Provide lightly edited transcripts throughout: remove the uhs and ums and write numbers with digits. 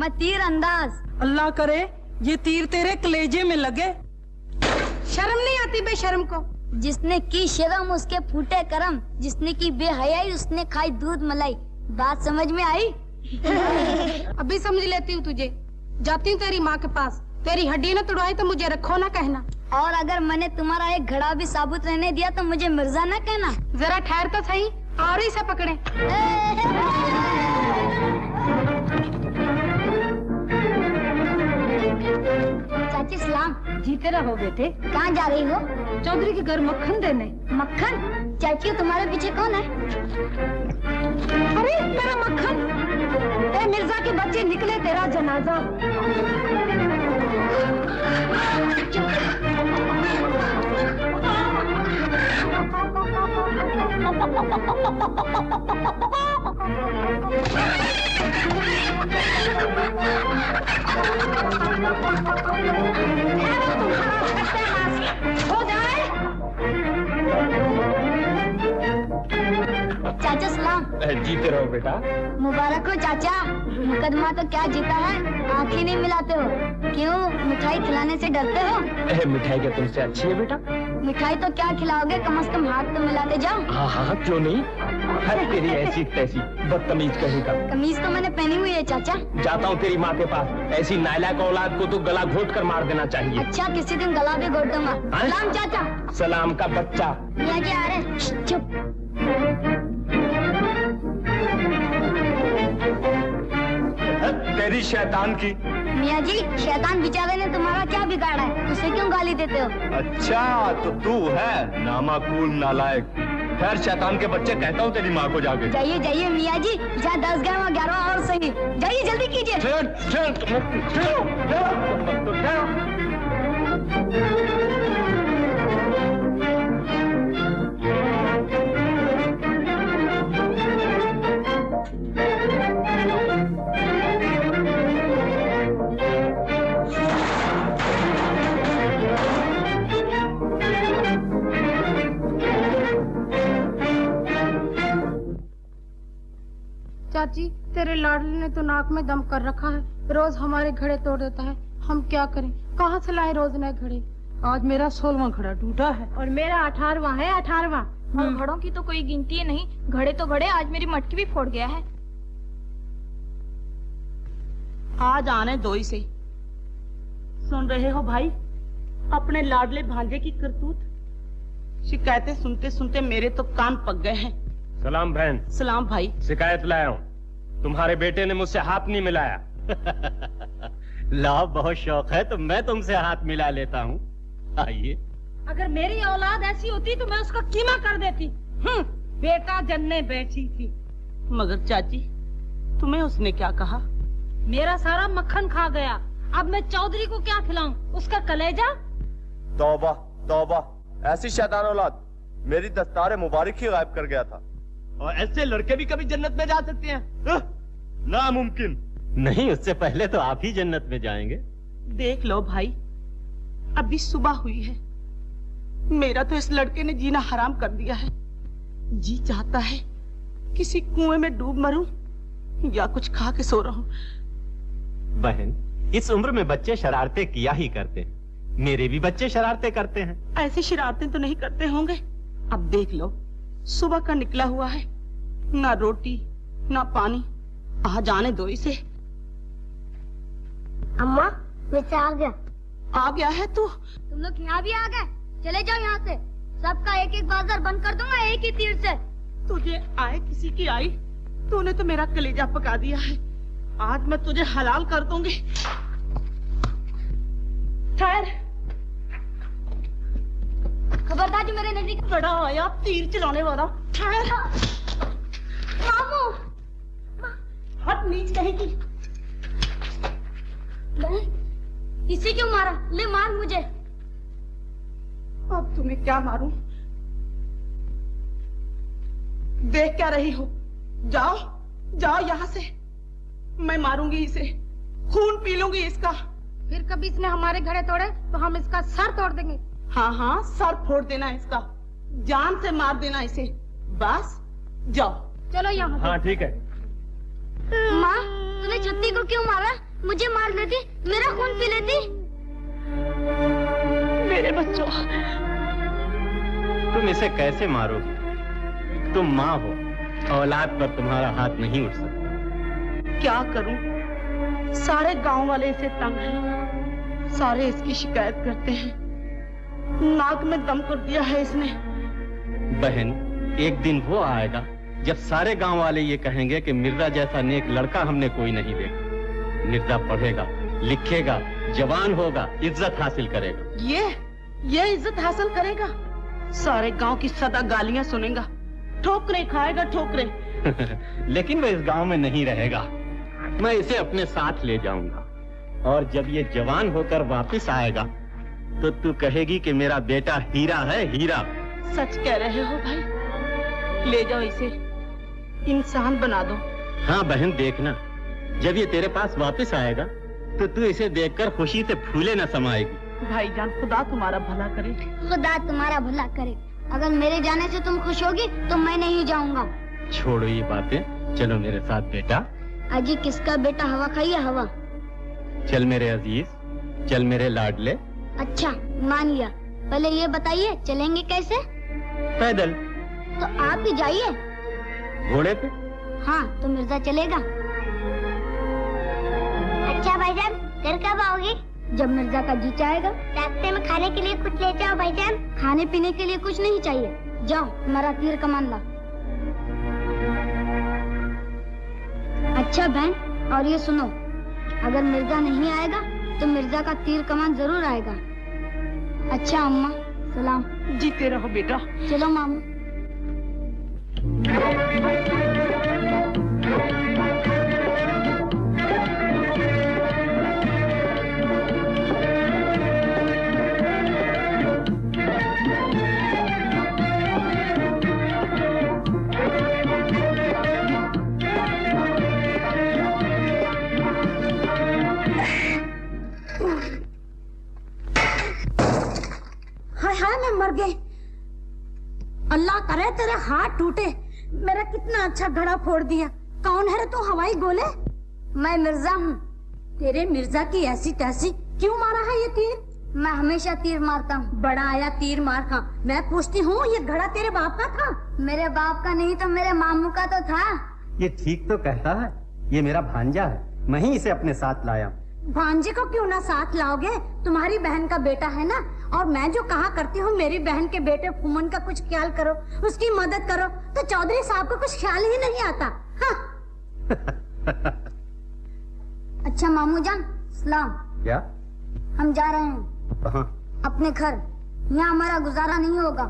मैं तीर अंदाज। अल्लाह करे ये तीर तेरे कलेजे में लगे। शर्म नहीं आती बेशर्म को? जिसने की शर्म उसके फूटे करम, जिसने की बेहयाई उसने खाई दूध मलाई। बात समझ में आई? अभी समझ लेती हूँ तुझे। जाती हूँ तेरी माँ के पास, तेरी हड्डी न तोड़वाई तो मुझे रखो ना कहना। और अगर मैंने तुम्हारा एक घड़ा भी साबुत रहने दिया तो मुझे मिर्जा न कहना। जरा ठहर तो सही, और ही से पकड़े। चाची सलाम। जीते रहो बेटे। कहाँ जा रही हो? चौधरी के घर मक्खन देने। मक्खन? चाची तुम्हारे पीछे कौन है? अरे मेरा मक्खन। ए मिर्जा के बच्चे निकले तेरा जनाजा। हो जाए। चाचा सलाम। जीते रहो बेटा। मुबारक हो चाचा, मुकदमा तो क्या जीता है, आंखें नहीं मिलाते हो। क्यों, मिठाई खिलाने से डरते हो? मिठाई क्या तुमसे अच्छी है बेटा? मिठाई तो क्या खिलाओगे, कम से कम हाथ तो मिलाते जाओ। हाँ हाँ क्यों नहीं। अरे तेरी ऐसी तैसी बदतमीज कहीं का। कमीज तो मैंने पहनी हुई है चाचा। जाता हूँ तेरी माँ के पास, ऐसी नालायक औलाद को तो गला घोट कर मार देना चाहिए। अच्छा किसी दिन गला भी घोट दूंगा। सलाम चाचा। सलाम का बच्चा। मियाँ जी आ रहे। चुप। तेरी शैतान की। मियाँ जी शैतान बेचारे ने तुम्हारा क्या बिगाड़ा है, उसे क्यों गाली देते हो? अच्छा तो तू है नामाकूल नालायक। खैर शैतान के बच्चे, कहता हूँ तेरी माँ को जाके। जाइए जाइए मियाँ जी, जहाँ 10 गए वहाँ 11 और सही। जाइए जल्दी कीजिए। चाची तेरे लाडले ने तो नाक में दम कर रखा है, रोज हमारे घड़े तोड़ देता है। हम क्या करें, कहाँ से लाए रोज नए घड़े? आज मेरा 16वां घड़ा टूटा है। और मेरा 18वां है, 18वां। और घड़ों की तो कोई गिनती है नहीं, घड़े तो घड़े, आज मेरी मटकी भी फोड़ गया है। आज आने दो ही से। सुन रहे हो भाई अपने लाडले भांजे की करतूत? शिकायतें सुनते सुनते मेरे तो कान पक गए हैं। सलाम बहन। सलाम भाई। शिकायत लाया हूँ, तुम्हारे बेटे ने मुझसे हाथ नहीं मिलाया। लाओ, बहुत शौक है तो मैं तुमसे हाथ मिला लेता हूँ। आइए। अगर मेरी औलाद ऐसी होती तो मैं उसका कीमा कर देती। बेटा जन्ने बैठी थी। मगर चाची तुम्हें उसने क्या कहा? मेरा सारा मक्खन खा गया, अब मैं चौधरी को क्या खिलाऊं? उसका कलेजा? तौबा तौबा, ऐसी शैतान औलाद, मेरी दस्तार मुबारक ही गायब कर गया था। और ऐसे लड़के भी कभी जन्नत में जा सकते हैं? नामुमकिन। नहीं, उससे पहले तो आप ही जन्नत में जाएंगे। देख लो भाई, अभी सुबह हुई है, मेरा तो इस लड़के ने जीना हराम कर दिया है। जी चाहता है किसी कुएं में डूब मरूं या कुछ खा के सो रहूं। बहन, इस उम्र में बच्चे शरारतें किया ही करते हैं। मेरे भी बच्चे शरारतें करते हैं। ऐसी शरारतें तो नहीं करते होंगे। अब देख लो, सुबह का निकला हुआ है, ना रोटी ना पानी। आ जाने दो इसे। अम्मा वैसे आ गया। आ गया है तू? तुम लोग यहाँ भी आ गए? चले जाओ यहाँ से, सबका एक एक बाजार बंद कर दूंगा एक ही तीर से। तुझे आए किसी की आई, तूने तो मेरा कलेजा पका दिया है। आज मैं तुझे हलाल कर दूंगी। ठहर, खबरदार जो मेरे नजदीक बड़ा आया तीर चलाने वाला। ठहर। मामू, हट नीच कहेगी। इसे क्यों मारा? ले मार मुझे। अब तुम्हें क्या मारूं? देख क्या रही हो? जाओ जाओ यहाँ से, मैं मारूंगी इसे, खून पी लूंगी इसका। फिर कभी इसने हमारे घड़े तोड़े तो हम इसका सर तोड़ देंगे। हाँ हाँ, सर फोड़ देना इसका, जान से मार देना इसे। बस जाओ। चलो यहाँ से। हाँ ठीक है। माँ, तूने छत्ती को क्यों मारा? मुझे मार लेती, मेरा खून पी लेती। मेरे बच्चों, तुम इसे कैसे मारोगी? तुम माँ हो, औलाद पर तुम्हारा हाथ नहीं उठ सकता। क्या करूं? सारे गांव वाले इसे तंग हैं, सारे इसकी शिकायत करते हैं। नाक में दम कर दिया है इसने। बहन, एक दिन वो आएगा जब सारे गांव वाले ये कहेंगे कि मिर्जा जैसा नेक लड़का हमने कोई नहीं देखा। मिर्जा पढ़ेगा, लिखेगा, जवान होगा, इज्जत हासिल करेगा। ये इज्जत हासिल करेगा? सारे गांव की सदा गालियां सुनेगा, ठोकरे खाएगा, ठोकरे। लेकिन वो इस गांव में नहीं रहेगा। मैं इसे अपने साथ ले जाऊंगा, और जब ये जवान होकर वापस आएगा तो तू कहेगी कि मेरा बेटा हीरा है, हीरा। सच कह रहे हो भाई? ले जाओ इसे, इंसान बना दो। हाँ बहन, देखना जब ये तेरे पास वापस आएगा तो तू इसे देखकर खुशी से फूले न समाएगी। भाईजान, खुदा तुम्हारा भला करे। खुदा तुम्हारा भला करे। अगर मेरे जाने से तुम खुश होगी तो मैं नहीं जाऊंगा। छोड़ो ये बातें, चलो मेरे साथ बेटा। अजी, किसका बेटा हवा खाइए हवा। चल मेरे अजीज, चल मेरे लाडले। अच्छा, मान लिया। पहले ये बताइए, चलेंगे कैसे? पैदल। तो आप ही जाइए। घोड़े पे? हाँ, तो मिर्जा चलेगा। अच्छा भाईजान, फिर कब आओगी? जब मिर्जा का जी चाहेगा। रास्ते में खाने के लिए कुछ ले जाओ भाईजान। खाने पीने के लिए कुछ नहीं चाहिए। जाओ, हमारा तीर कमान ला। अच्छा बहन, और ये सुनो, अगर मिर्जा नहीं आएगा तो मिर्जा का तीर कमान जरूर आएगा। अच्छा अम्मा, सलाम। जीते रहो बेटा। चलो मामू। मर गए। अल्लाह करे तेरे हाथ टूटे। मेरा कितना अच्छा घड़ा फोड़ दिया। कौन है रे तू हवाई गोले? मैं मिर्जा हूँ। तेरे मिर्जा की ऐसी तैसी क्यों मारा है ये तीर? मैं हमेशा तीर मारता हूँ। बड़ा आया तीर मार का। मैं पूछती हूँ, ये घड़ा तेरे बाप का था? मेरे बाप का नहीं तो मेरे मामू का तो था। ये ठीक तो कहता है, ये मेरा भांजा है, मैं ही इसे अपने साथ लाया। भांजे को क्यों ना साथ लाओगे? तुम्हारी बहन का बेटा है ना। और मैं जो कहा करती हूँ, मेरी बहन के बेटे फुमन का कुछ ख्याल करो, उसकी मदद करो, तो चौधरी साहब को कुछ ख्याल ही नहीं आता। हाँ। अच्छा मामू जान, सलाम। क्या? हम जा रहे हैं। कहाँ? अपने घर। यहाँ हमारा गुजारा नहीं होगा।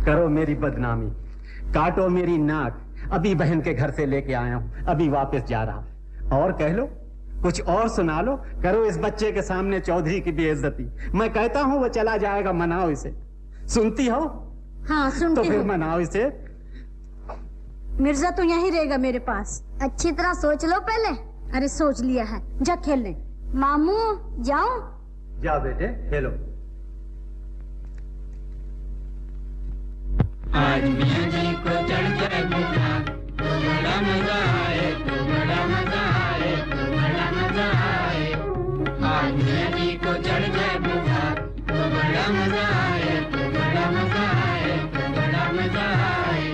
करो मेरी बदनामी, काटो मेरी नाक। अभी बहन के घर से लेके आया हूँ, अभी वापस जा रहा। और कह लो, कुछ और सुना लो। करो इस बच्चे के सामने चौधरी की बेइज्जती। मैं कहता हूँ वो चला जाएगा, मनाओ इसे। सुनती हो? हाँ सुनती तो फिर हूँ। मनाओ इसे। मिर्जा तो यहीं रहेगा मेरे पास। अच्छी तरह सोच लो पहले। अरे सोच लिया है, जा खेलने। मामू जाओ। जाओ बेटे, खेलो। आज मियां जी को चढ़ जाए बुखार, तो बड़ा मजा आए, तो बड़ा मजा आए, तो बड़ा मजा आए। आज मियां जी को चढ़ जाए बुखार, तो बड़ा मजा आए, तो बड़ा मजा आए, तो बड़ा मजा आए।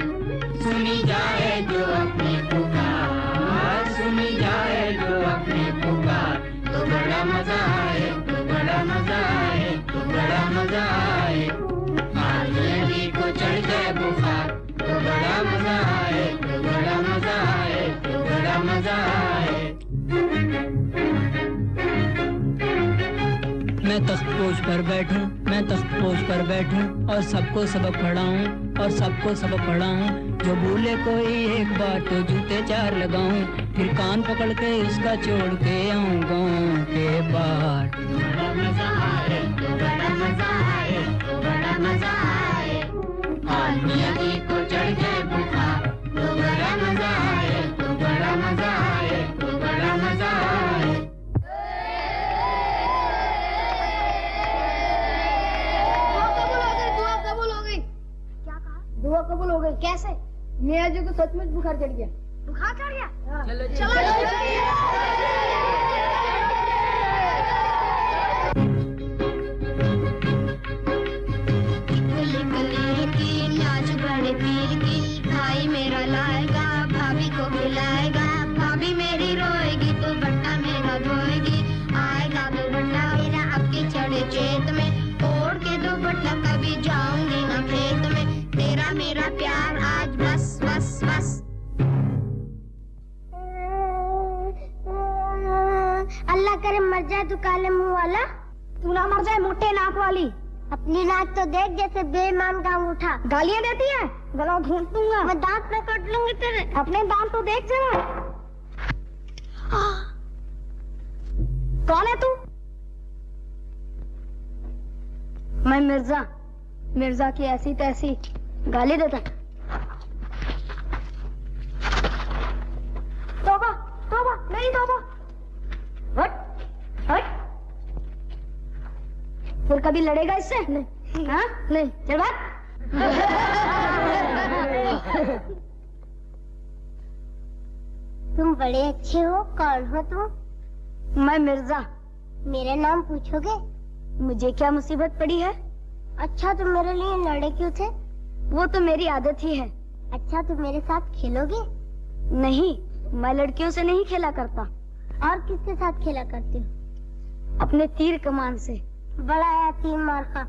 सुनी जाए जो अपनी पुकार, सुनी जाए जो अपनी पुकार, तो बड़ा मजा आए, तो बड़ा मजा आए, तो बड़ा मजा आए। आज मियां जी को चढ़ जाए बुखार, तो बड़ा मजा आए, तो बड़ा मजा आए, तो बड़ा मजा आए। मैं तख्तपोश पर बैठूं, मैं तख्तपोश पर बैठूं और सबको सबक पढ़ाऊं, और सबको सबक पढ़ाऊं। जो भूले कोई एक बार तो जूते चार लगाऊं, फिर कान पकड़ के उसका छोड़ के आऊं गाँव के पार। बड़ा मजा आए, तो बड़ा मजा आए, तो बड़ा मजा आए। आज मियां जी को चढ़ जाए बुखार, तो बड़ा मजा आए, तो बड़ा मजा आए, तो बड़ा मजा आए। दुआ कबूल हो गई। क्या कहा? दुआ कबूल हो गई। कैसे? मियां जी को सचमुच बुखार चढ़ गया। बुखार चढ़ गया? चलो जी। भाई मेरा लाएगा, भाभी को खिलाएगा, भाभी मेरी रोएगी तो बट्टा मेरा धोएगी। आएगा तो बट्टा मेरा आपके चढ़े चेत में, ओढ़ के दो बट्टा कभी जाऊंगी ना खेत में। तेरा मेरा प्यार आज बस बस बस। अल्लाह करे मर जाए तू काले मुंह वाला। तू ना मर जाए मोटे नाक वाली। अपनी नाक तो देख जैसे बेईमान का अंगूठा। गालियाँ देती है, गला घूंट दूंगा। मैं दांत पे काट लूंगी तेरे। अपने दांत तो देख जरा। कौन है तू? मैं मिर्जा, मिर्जा की ऐसी तैसी गाली देता। तौबा तौबा नहीं तौबा। हट हट। फिर कभी लड़ेगा इससे? नहीं। हाँ नहीं, चल भाग। तुम बड़े अच्छे हो। कौन हो तुम? मैं मिर्जा। मेरा नाम पूछोगे? मुझे क्या मुसीबत पड़ी है? अच्छा तुम मेरे लिए लड़े क्यों थे? वो तो मेरी आदत ही है। अच्छा तुम मेरे साथ खेलोगे? नहीं, मैं लड़कियों से नहीं खेला करता। और किसके साथ खेला करती हो? अपने तीर कमान से। बड़ा है तीर मार खा।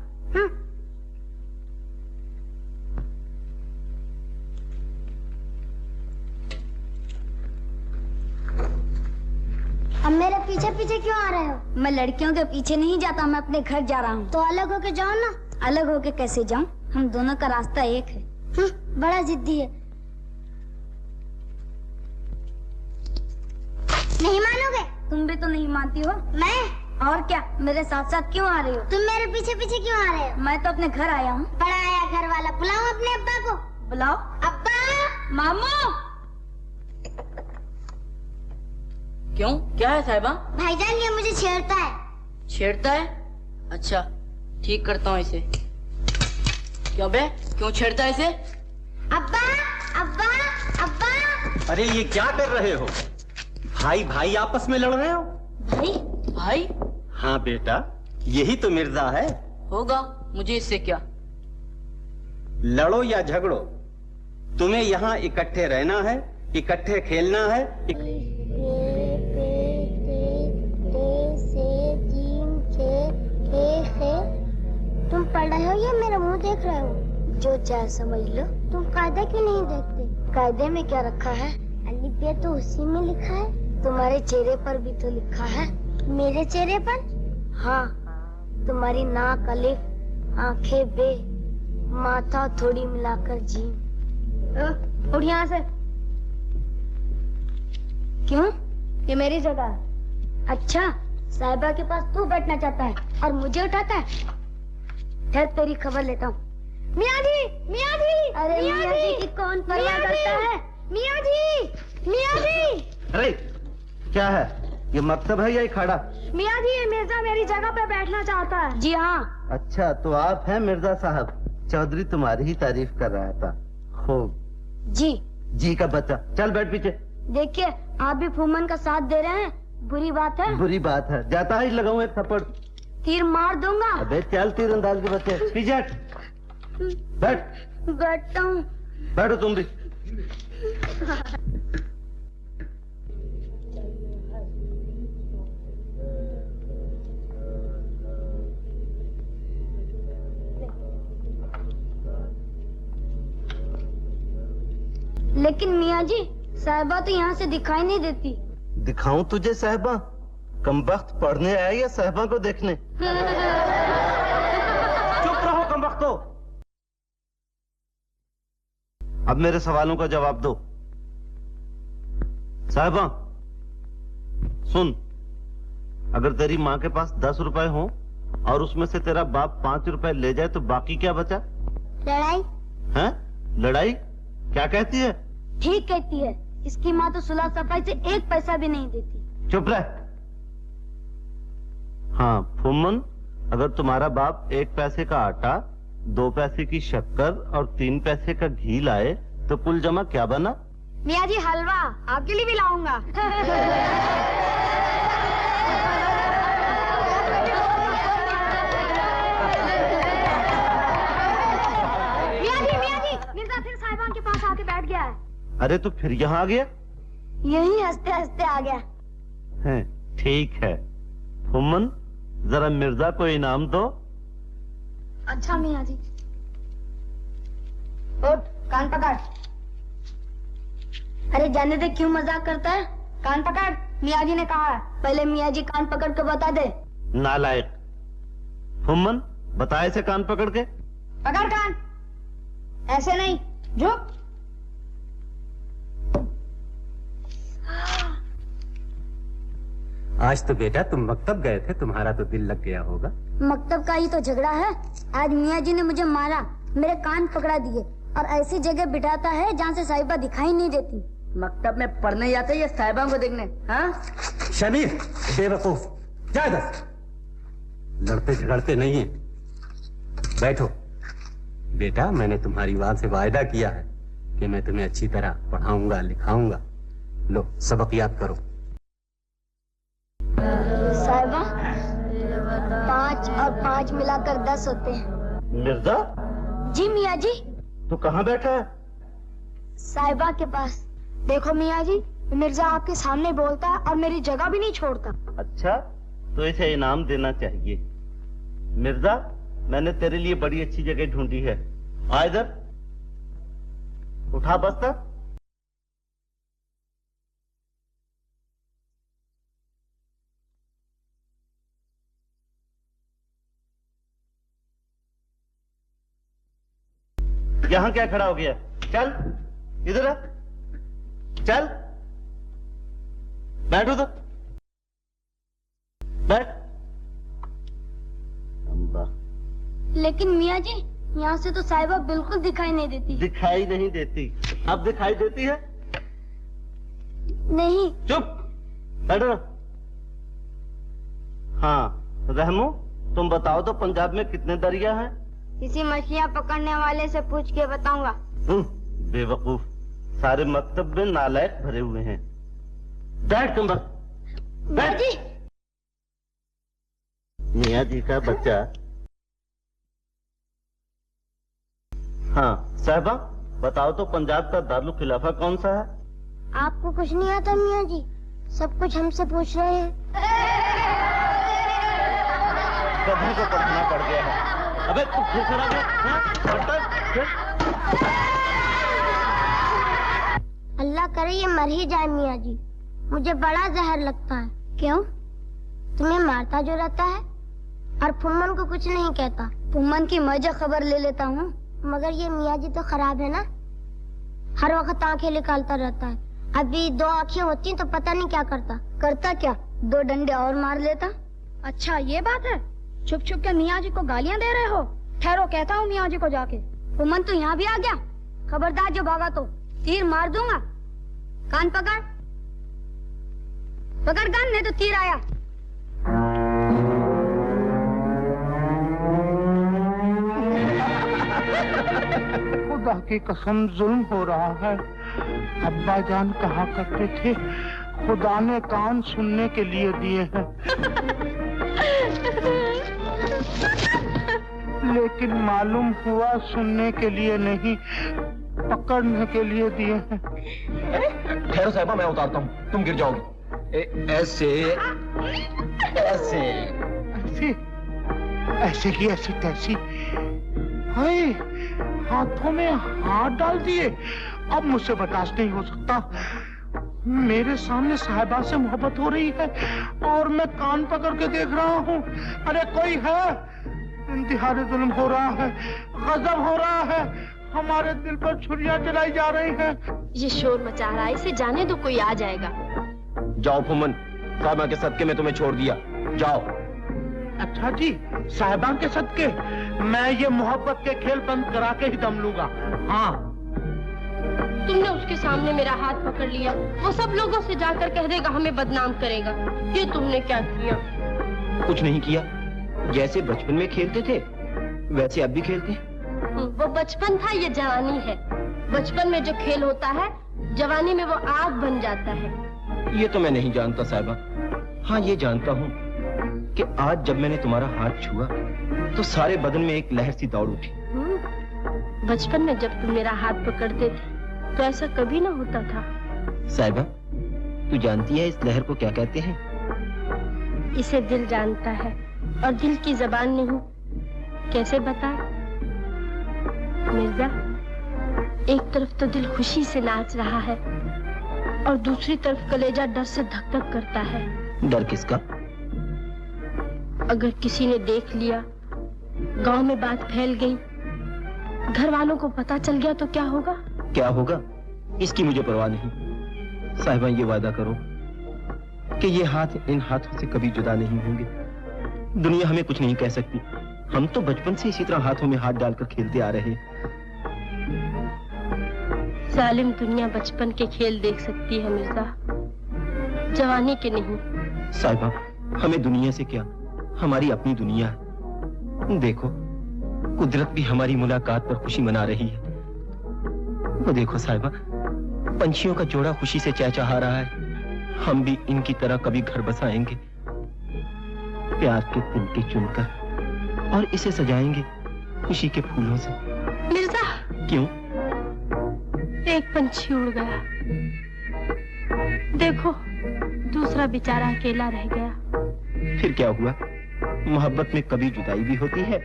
अब मेरे पीछे पीछे क्यों आ रहे हो? मैं लड़कियों के पीछे नहीं जाता, मैं अपने घर जा रहा हूँ। तो अलग होके जाओ ना। अलग होके कैसे जाऊँ? हम दोनों का रास्ता एक है। बड़ा जिद्दी है। नहीं मानोगे? तुम भी तो नहीं मानती हो। मैं? और क्या, मेरे साथ साथ क्यों आ रही हो? तुम मेरे पीछे पीछे क्यों आ रहे हो? मैं तो अपने घर आया हूँ। बड़ा आया घर वाला। बुलाओ अपने अब्बा को। बुलाओ। अब्बा। मामू। क्यों, क्या है साहिबा? भाईजान ये मुझे छेड़ता है। छेड़ता है? अच्छा ठीक करता हूँ इसे। क्यों बे, क्यों छेड़ता है इसे? अब्बा अब्बा अब्बा। अरे ये क्या कर रहे हो? भाई भाई आपस में लड़ रहे हो? भाई भाई? हाँ बेटा, यही तो मिर्जा है। होगा, मुझे इससे क्या। लड़ो या झगड़ो, तुम्हें यहाँ इकट्ठे रहना है, इकट्ठे खेलना है। तुम पढ़ रहे हो या मेरा मुंह देख रहे हो? जो चाहे समझ लो। तुम कायदा क्यों नहीं देखते? कायदे में क्या रखा है? अलिफ बे तो उसी में लिखा है। तुम्हारे चेहरे पर भी तो लिखा है। मेरे चेहरे पर? हाँ, तुम्हारी नाक अलिफ, आंखें बे, माथा थोड़ी मिलाकर जीम। उठ यहाँ से। क्यों? ये मेरी जगह है। अच्छा, साहिबा के पास तू बैठना चाहता है और मुझे उठाता है। ठहर, तेरी खबर लेता हूँ। मियाँ जी, मियाँ जी। अरे मियाँ जी की कौन परवाह करता है? मियाँ जी, मियाँ जी। अरे क्या है, ये मकतब है या ये खड़ा? मियाँ जी, ये मिर्जा मेरी जगह पे बैठना चाहता है। जी हाँ। अच्छा तो आप हैं मिर्जा साहब। चौधरी तुम्हारी ही तारीफ कर रहा था। खूब। जी। जी का बच्चा, चल बैठ पीछे। देखिए, आप भी फूमन का साथ दे रहे हैं, बुरी बात है। बुरी बात है, जाता ही लगाऊं एक थप्पड़। तीर मार दूंगा। अबे चल तीरंदाज के बच्चे, पीछे हट। बैठ। बैठता हूँ। बैठो तुम भी। लेकिन मियाँ जी, साहिबा तो यहाँ से दिखाई नहीं देती। दिखाऊं तुझे साहिबा? कमबख्त पढ़ने आया या साहिबा को देखने? चुप रहो कमबख्तो। अब मेरे सवालों का जवाब दो। साहिबा सुन, अगर तेरी माँ के पास 10 रुपए हो और उसमें से तेरा बाप 5 रुपए ले जाए तो बाकी क्या बचा? लड़ाई। हैं? लड़ाई? क्या कहती है? ठीक कहती है। इसकी माँ तो सुलह सफाई से 1 पैसा भी नहीं देती। चुप रह। हाँ फुम्मन, अगर तुम्हारा बाप 1 पैसे का आटा, 2 पैसे की शक्कर और 3 पैसे का घी लाए तो कुल जमा क्या बना? मियाँ जी हलवा आपके लिए भी लाऊंगा। मियाँ जी मिर्जा फिर साहिबान के पास आके बैठ गया है। अरे तू फिर यहाँ आ गया? यही हंसते हंसते आ गया। है, ठीक है। फुम्मन जरा मिर्जा को इनाम दो। अच्छा मियाँ जी। उठ, कान पकड़। अरे जाने दे, क्यों मजाक करता है? कान पकड़, मियाँ जी ने कहा है। पहले मियाँ जी कान पकड़ के बता दे। नालायक। फुम्मन बता इसे कान पकड़ के। पकड़ कान, ऐसे नहीं, झुक। आज तो बेटा तुम मकतब गए थे, तुम्हारा तो दिल लग गया होगा। मकतब का ही तो झगड़ा है। आज मियाँ जी ने मुझे मारा, मेरे कान पकड़ा दिए और ऐसी जगह बिठाता है जहाँ से साहिबा दिखाई नहीं देती। मकतब में पढ़ने जाते या साहिबा को देखने? हाँ शमीर बेवकूफ, जा इधर। लड़ते झगड़ते नहीं है। बैठो बेटा, मैंने तुम्हारी माँ से वायदा किया है कि मैं तुम्हें अच्छी तरह पढ़ाऊंगा लिखाऊंगा। लो सबक याद करो। साहिबा 5 और 5 मिलाकर 10 होते हैं। मिर्जा? जी मियाँ जी। तू कहाँ बैठा है? साहिबा के पास। देखो मियाँ जी, मिर्जा आपके सामने बोलता है और मेरी जगह भी नहीं छोड़ता। अच्छा, तो इसे इनाम देना चाहिए। मिर्जा, मैंने तेरे लिए बड़ी अच्छी जगह ढूंढी है। आ इधर, उठा बस्तर। यहाँ क्या खड़ा हो गया? चल इधर आ, चल बैठो तो बैठ। लेकिन मियाँ जी, यहाँ से तो साहिबा बिल्कुल दिखाई नहीं देती। दिखाई नहीं देती? अब दिखाई देती है? नहीं। चुप बैठो। हाँ रहमू, तुम बताओ तो पंजाब में कितने दरिया हैं? किसी मछलियाँ पकड़ने वाले से पूछ के बताऊंगा। बेवकूफ, सारे मकतब में नालायक भरे हुए हैं। बैठ तुम बस, बैठ। मियाँ जी का बच्चा। हाँ साहिबा, बताओ तो पंजाब का दारुल खिलाफा कौन सा है? आपको कुछ नहीं आता मियाँ जी, सब कुछ हमसे पूछ रहे हैं। कभी को पढ़ना पड़ गया है। अबे तू फिर खड़ा है? अल्लाह करे ये मर ही जाए मियाँ जी, मुझे बड़ा जहर लगता है। क्यों? तुम्हें मारता जो रहता है और फुम्मन को कुछ नहीं कहता। फुम्मन की मजा खबर ले लेता हूँ, मगर ये मियाँ जी तो खराब है ना, हर वक्त आंखें निकालता रहता है। अभी 2 आंखें होती तो पता नहीं क्या करता। करता क्या, 2 डंडे और मार लेता। अच्छा ये बात है, छुप छुप के मियाँ जी को गालियाँ दे रहे हो? ठहरो, कहता हूँ मियाँ जी को जाके। फुम्मन तो यहाँ भी आ गया, खबरदार जो भागा तो तीर मार दूंगा। कान पकड़, पकड़ कान, नहीं तो तीर आया। खुदा की कसम जुल्म हो रहा है। अब्बा जान कहा करते थे, खुदा ने कान सुनने के लिए दिए हैं, लेकिन मालूम हुआ सुनने के लिए नहीं, पकड़ने के लिए दिए हैं। ठहरो साहिबा, मैं उतारता हूँ, तुम गिर जाओगे। ऐसे ऐसे ऐसे ऐसे की ऐसी तैसी। हाय, हाथों में हाथ डाल दिए। अब मुझसे बर्दाश्त नहीं हो सकता। मेरे सामने साहिबा से मोहब्बत हो रही है और मैं कान पकड़ के देख रहा हूँ। अरे कोई है? इंतहाई जुल्म हो रहा है, गजब हो रहा है। हमारे दिल पर छुरियां चलाई जा रही हैं। ये शोर मचा रहा है, इसे जाने दो, कोई आ जाएगा। जाओ फुम्मन, साहिबा के सदके में तुम्हें छोड़ दिया, जाओ। अच्छा जी, साहिबा के सदके मैं ये मोहब्बत के खेल बंद करा के ही दम लूंगा। हाँ, तुमने उसके सामने मेरा हाथ पकड़ लिया, वो सब लोगों से जाकर कह देगा, हमें बदनाम करेगा। ये तुमने क्या किया? कुछ नहीं किया, जैसे बचपन में खेलते थे वैसे अब भी खेलते हैं। वो बचपन था, ये जवानी है। बचपन में जो खेल होता है जवानी में वो आग बन जाता है। ये तो मैं नहीं जानता साहिबा। हाँ ये जानता हूँ कि आज जब मैंने तुम्हारा हाथ छुआ तो सारे बदन में एक लहर सी दौड़ उठी। बचपन में जब तुम मेरा हाथ पकड़ते थे तो ऐसा कभी ना होता था। साहिबा तू जानती है इस लहर को क्या कहते हैं? इसे दिल जानता है और दिल की जबान नहीं। कैसे बताए मिर्जा? एक तरफ तो दिल खुशी से नाच रहा है और दूसरी तरफ कलेजा डर से धक धक करता है। डर किसका? अगर किसी ने देख लिया, गांव में बात फैल गई, घर वालों को पता चल गया तो क्या होगा? क्या होगा इसकी मुझे परवाह नहीं। साहिबा ये वादा करो कि ये हाथ इन हाथों से कभी जुदा नहीं होंगे। दुनिया हमें कुछ नहीं कह सकती। हम तो बचपन से इसी तरह हाथों में हाथ डालकर खेलते आ रहे। जालिम दुनिया बचपन के खेल देख सकती है मिर्जा, जवानी के नहीं। साहिबा हमें दुनिया से क्या, हमारी अपनी दुनिया है। देखो कुदरत भी हमारी मुलाकात पर खुशी मना रही है। वो देखो साहिबा, पंछियों का जोड़ा खुशी से चहचहा रहा है। हम भी इनकी तरह कभी घर बसाएंगे, प्यार के तिनके चुनकर, और इसे सजाएंगे खुशी के फूलों से। मिर्जा क्यों? एक पंछी उड़ गया, देखो दूसरा बेचारा अकेला रह गया। फिर क्या हुआ? मोहब्बत में कभी जुदाई भी होती है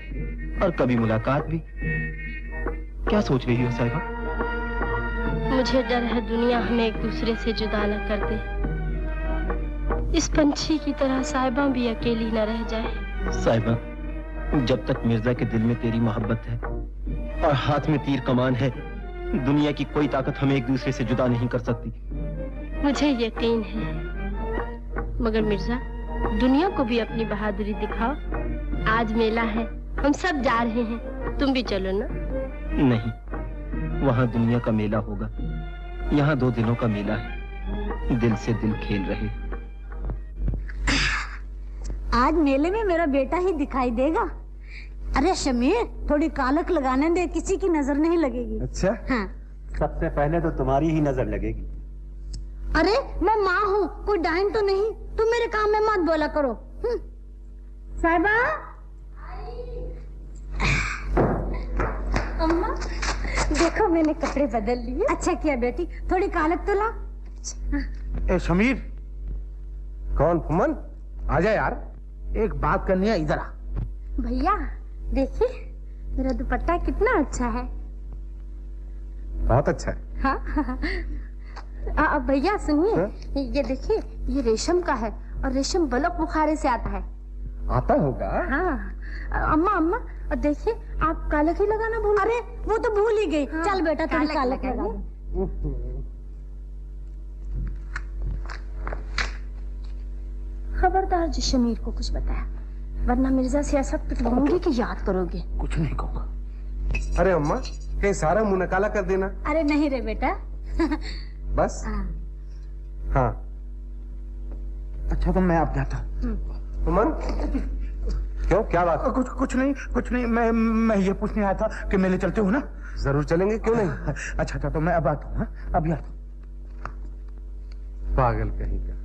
और कभी मुलाकात भी। क्या सोच रही हो साहिबा? मुझे डर है दुनिया हमें एक दूसरे से जुदा न कर दे। इस पंछी की तरह साहिबा भी अकेली न रह जाए। साहिबा जब तक मिर्जा के दिल में तेरी मोहब्बत है और हाथ में तीर कमान है, दुनिया की कोई ताकत हमें एक दूसरे से जुदा नहीं कर सकती। मुझे यकीन है, मगर मिर्जा दुनिया को भी अपनी बहादुरी दिखाओ। आज मेला है, हम सब जा रहे हैं, तुम भी चलो ना। नहीं, वहाँ दुनिया का मेला होगा, यहाँ दो दिलों का मेला है। दिल से दिल खेल रहे। आज मेले में मेरा बेटा ही दिखाई देगा। अरे शमीर थोड़ी कालक लगाने दे, किसी की नजर नहीं लगेगी। अच्छा हाँ। सबसे पहले तो तुम्हारी ही नजर लगेगी। अरे मैं माँ हूँ, कोई डाइन तो नहीं। तुम मेरे काम में मत बोला करो। साहिबा अम्मा देखो मैंने कपड़े बदल लिए। अच्छा किया बेटी, थोड़ी कालक तो ला। ए समीर। कौन? फुमन आ जा यार, एक बात करनी है, इधर आ। भैया देखिए मेरा दुपट्टा कितना अच्छा है। बहुत अच्छा है। हाँ भैया सुनिए, ये देखिए ये रेशम का है और रेशम बलक बुखारे से आता है। आता होगा। हाँ अम्मा अम्मा देखिए आप कालक ही लगाना भूल। अरे वो तो भूल ही गई। हाँ, चल बेटा थोड़ी कालक लगा। खबरदार जी शमीर को कुछ बताया, वरना मिर्जा से ऐसा पिटवाऊंगी कि याद करोगे। कुछ नहीं कहूँगा। अरे अम्मा कहीं सारा मुंह नकाला कर देना। अरे नहीं रे बेटा। बस हाँ। अच्छा तो मैं अब जाता हूँ। फुमन क्यों, क्या बात? कुछ नहीं। मैं ये पूछने आया था कि मेले चलते हो ना? जरूर चलेंगे, क्यों नहीं। अच्छा तो मैं अब आता हूँ। अभी आता हूँ। पागल कहीं का।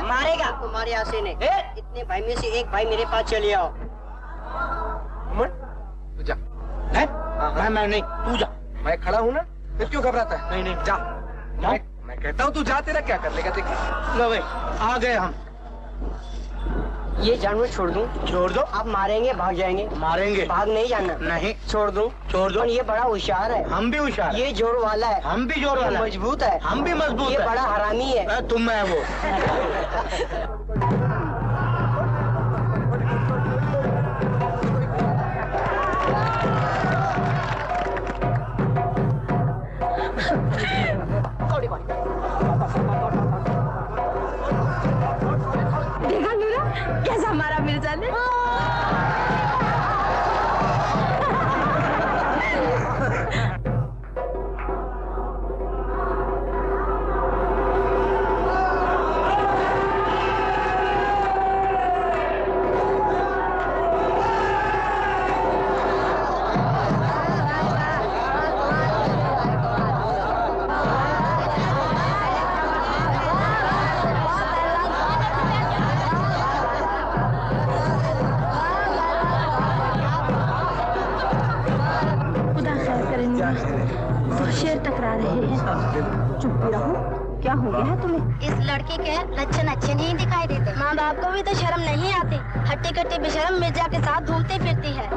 मारेगा तुम्हारे आसे ने। इतने भाई में से एक भाई मेरे पास चले आओ। तू जा। मैं नहीं, तू जा। मैं खड़ा हूँ ना, फिर क्यों घबराता है? नहीं जा। मैं कहता हूँ तू जा, तेरा क्या कर लेगा देख। लो भाई आ गए हम। ये जानवर छोड़ दूं? छोड़ दो। आप मारेंगे भाग जाएंगे? मारेंगे। भाग नहीं जाना? नहीं। छोड़ दूं? छोड़ दो। ये बड़ा होशियार है। हम भी होशियार। ये जोर वाला है। हम भी जोर वाला। मजबूत है। हम भी मजबूत है। ये बड़ा हरामी है। तुम है वो। कैसा हमारा मिर्जा ने? क्या हो गया है तुम्हें? इस लड़की के लक्षण अच्छे नहीं दिखाई देते। माँ बाप को भी तो शर्म नहीं आती। हट्टी कट्टी बेशर्म मिर्जा के साथ घूमती फिरती है।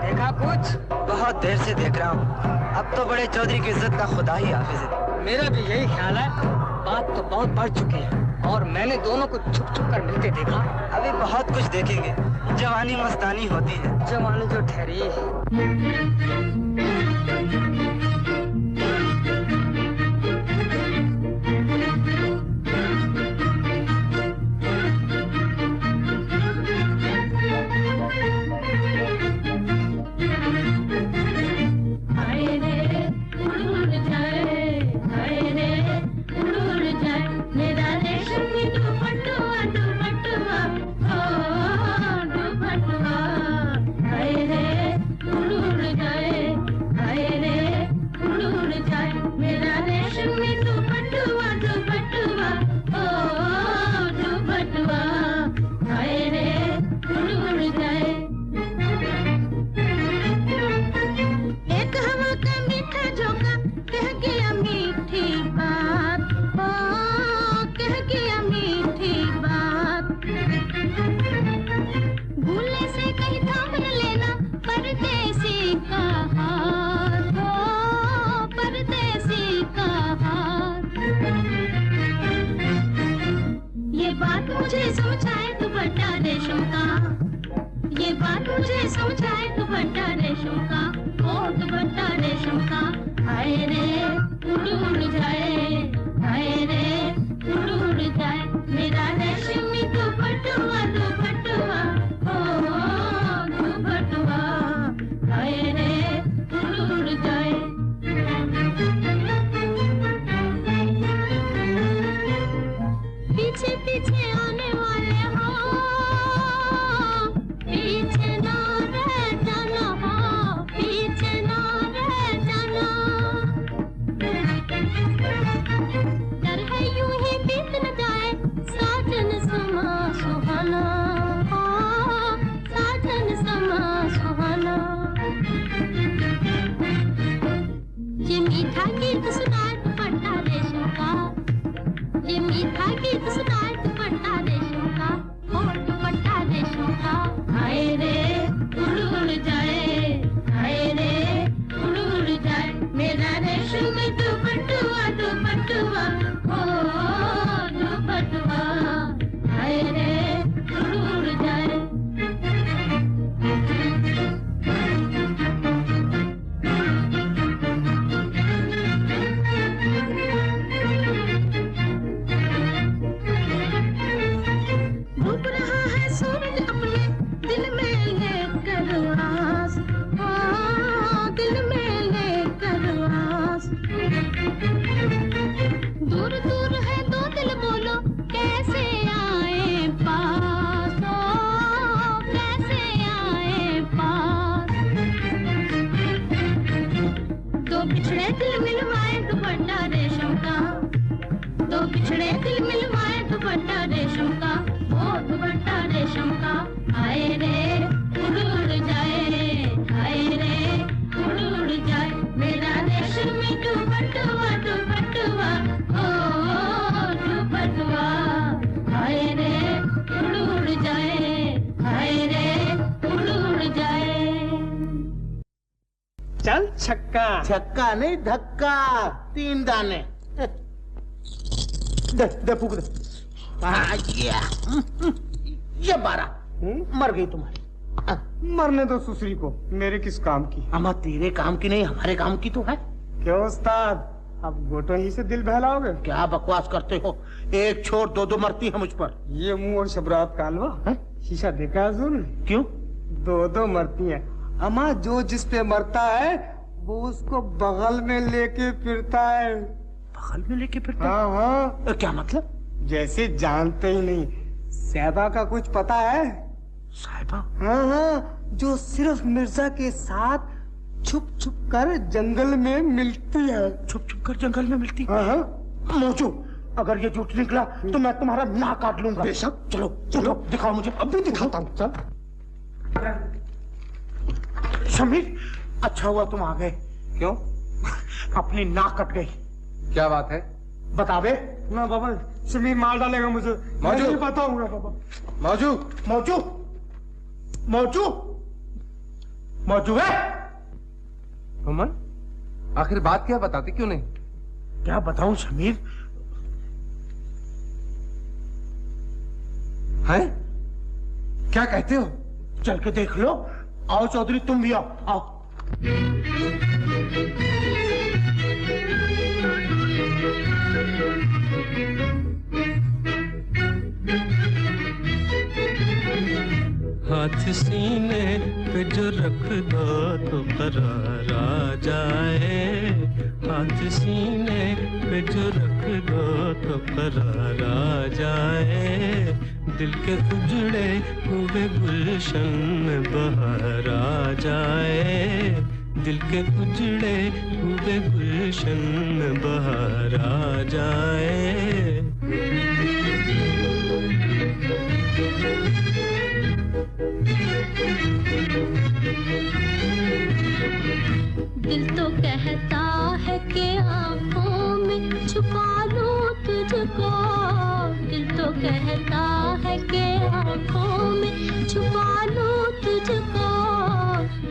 देखा कुछ? बहुत देर से देख रहा हूँ। अब तो बड़े चौधरी की इज्जत का खुदा ही हाफिज है। मेरा भी यही ख्याल है। बात तो बहुत बढ़ चुकी है और मैंने दोनों को छुप छुप कर मिलते देखा। अभी बहुत कुछ देखेंगे। जवानी मस्तानी होती है। जवानी जो ठहरी है। चल छक्का। छक्का नहीं धक्का। 3 दाने। दे फूक दे। ये 12 मर गई तुम्हारी। मरने दो सुसरी को, मेरे किस काम की? अम्मा तेरे काम की नहीं, हमारे काम की तो है। क्यों उस्ताद, अब गोटों ही से दिल बहलाओगे? क्या बकवास करते हो, एक छोड़ दो दो मरती है मुझ पर। ये मुंह और शबरात कालवा है? शीशा देखा है हुजूर ने? क्यों? दो दो मरती हैं। अम्मा जो जिस पे मरता है वो उसको बगल में लेके फिरता है। बगल में लेके फिरता? हाँ हाँ। क्या मतलब? जैसे जानते ही नहीं। साहिबा का कुछ पता है? साहिबा? हाँ हाँ, जो सिर्फ मिर्जा के साथ छुप छुप कर जंगल में मिलती है। छुप छुप कर जंगल में मिलती? हाँ हाँ। मौजू, अगर ये झूठ निकला तो मैं तुम्हारा नाक काट लूंगा। बेशक। चलो चलो दिखाओ मुझे। अभी दिखाता हूँ। चल शमीर, अच्छा हुआ तुम आ गए। क्यों? अपनी नाक कट गई। क्या बात है? बता बे। ना बाबा, शमीर मार डालेगा मुझे। मौजू, नहीं बताऊंगा बाबा। मौजू मौजू मौजू मौजू है। हुमन, आखिर बात क्या बताते क्यों नहीं? क्या बताऊं शमीर? है? क्या कहते हो? चल के देख लो। आओ चौधरी, तुम भी आओ। आओ। हाथ सीने पे जो रख दो तो करार आ जाए। हाथ सीने पे जो रख दो तो करार आ जाए। दिल के उजड़े हुए गुलशन में बहार आ जाए। दिल के उजड़े हुए गुलशन में बहार आ जाए। दिल तो कहता है कि आंखों में छुपा लूं तुझको। दिल तो कहता है कि आंखों में छुपा लूं तुझको।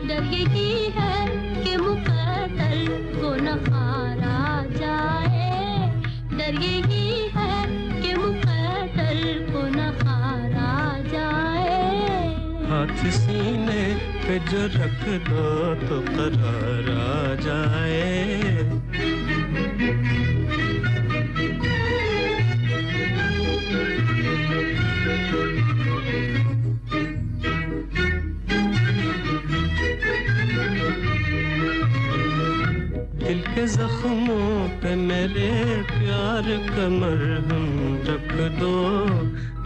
डर यही है कि मुकद्दर को नकार आ जाए। डर यही है कि मुकद्दर को नकार आ जाए। हाथ सीने पे जो रख दो तो करार आ जाए। दिल के जख्मों पे मेरे प्यार का मरहम रख दो।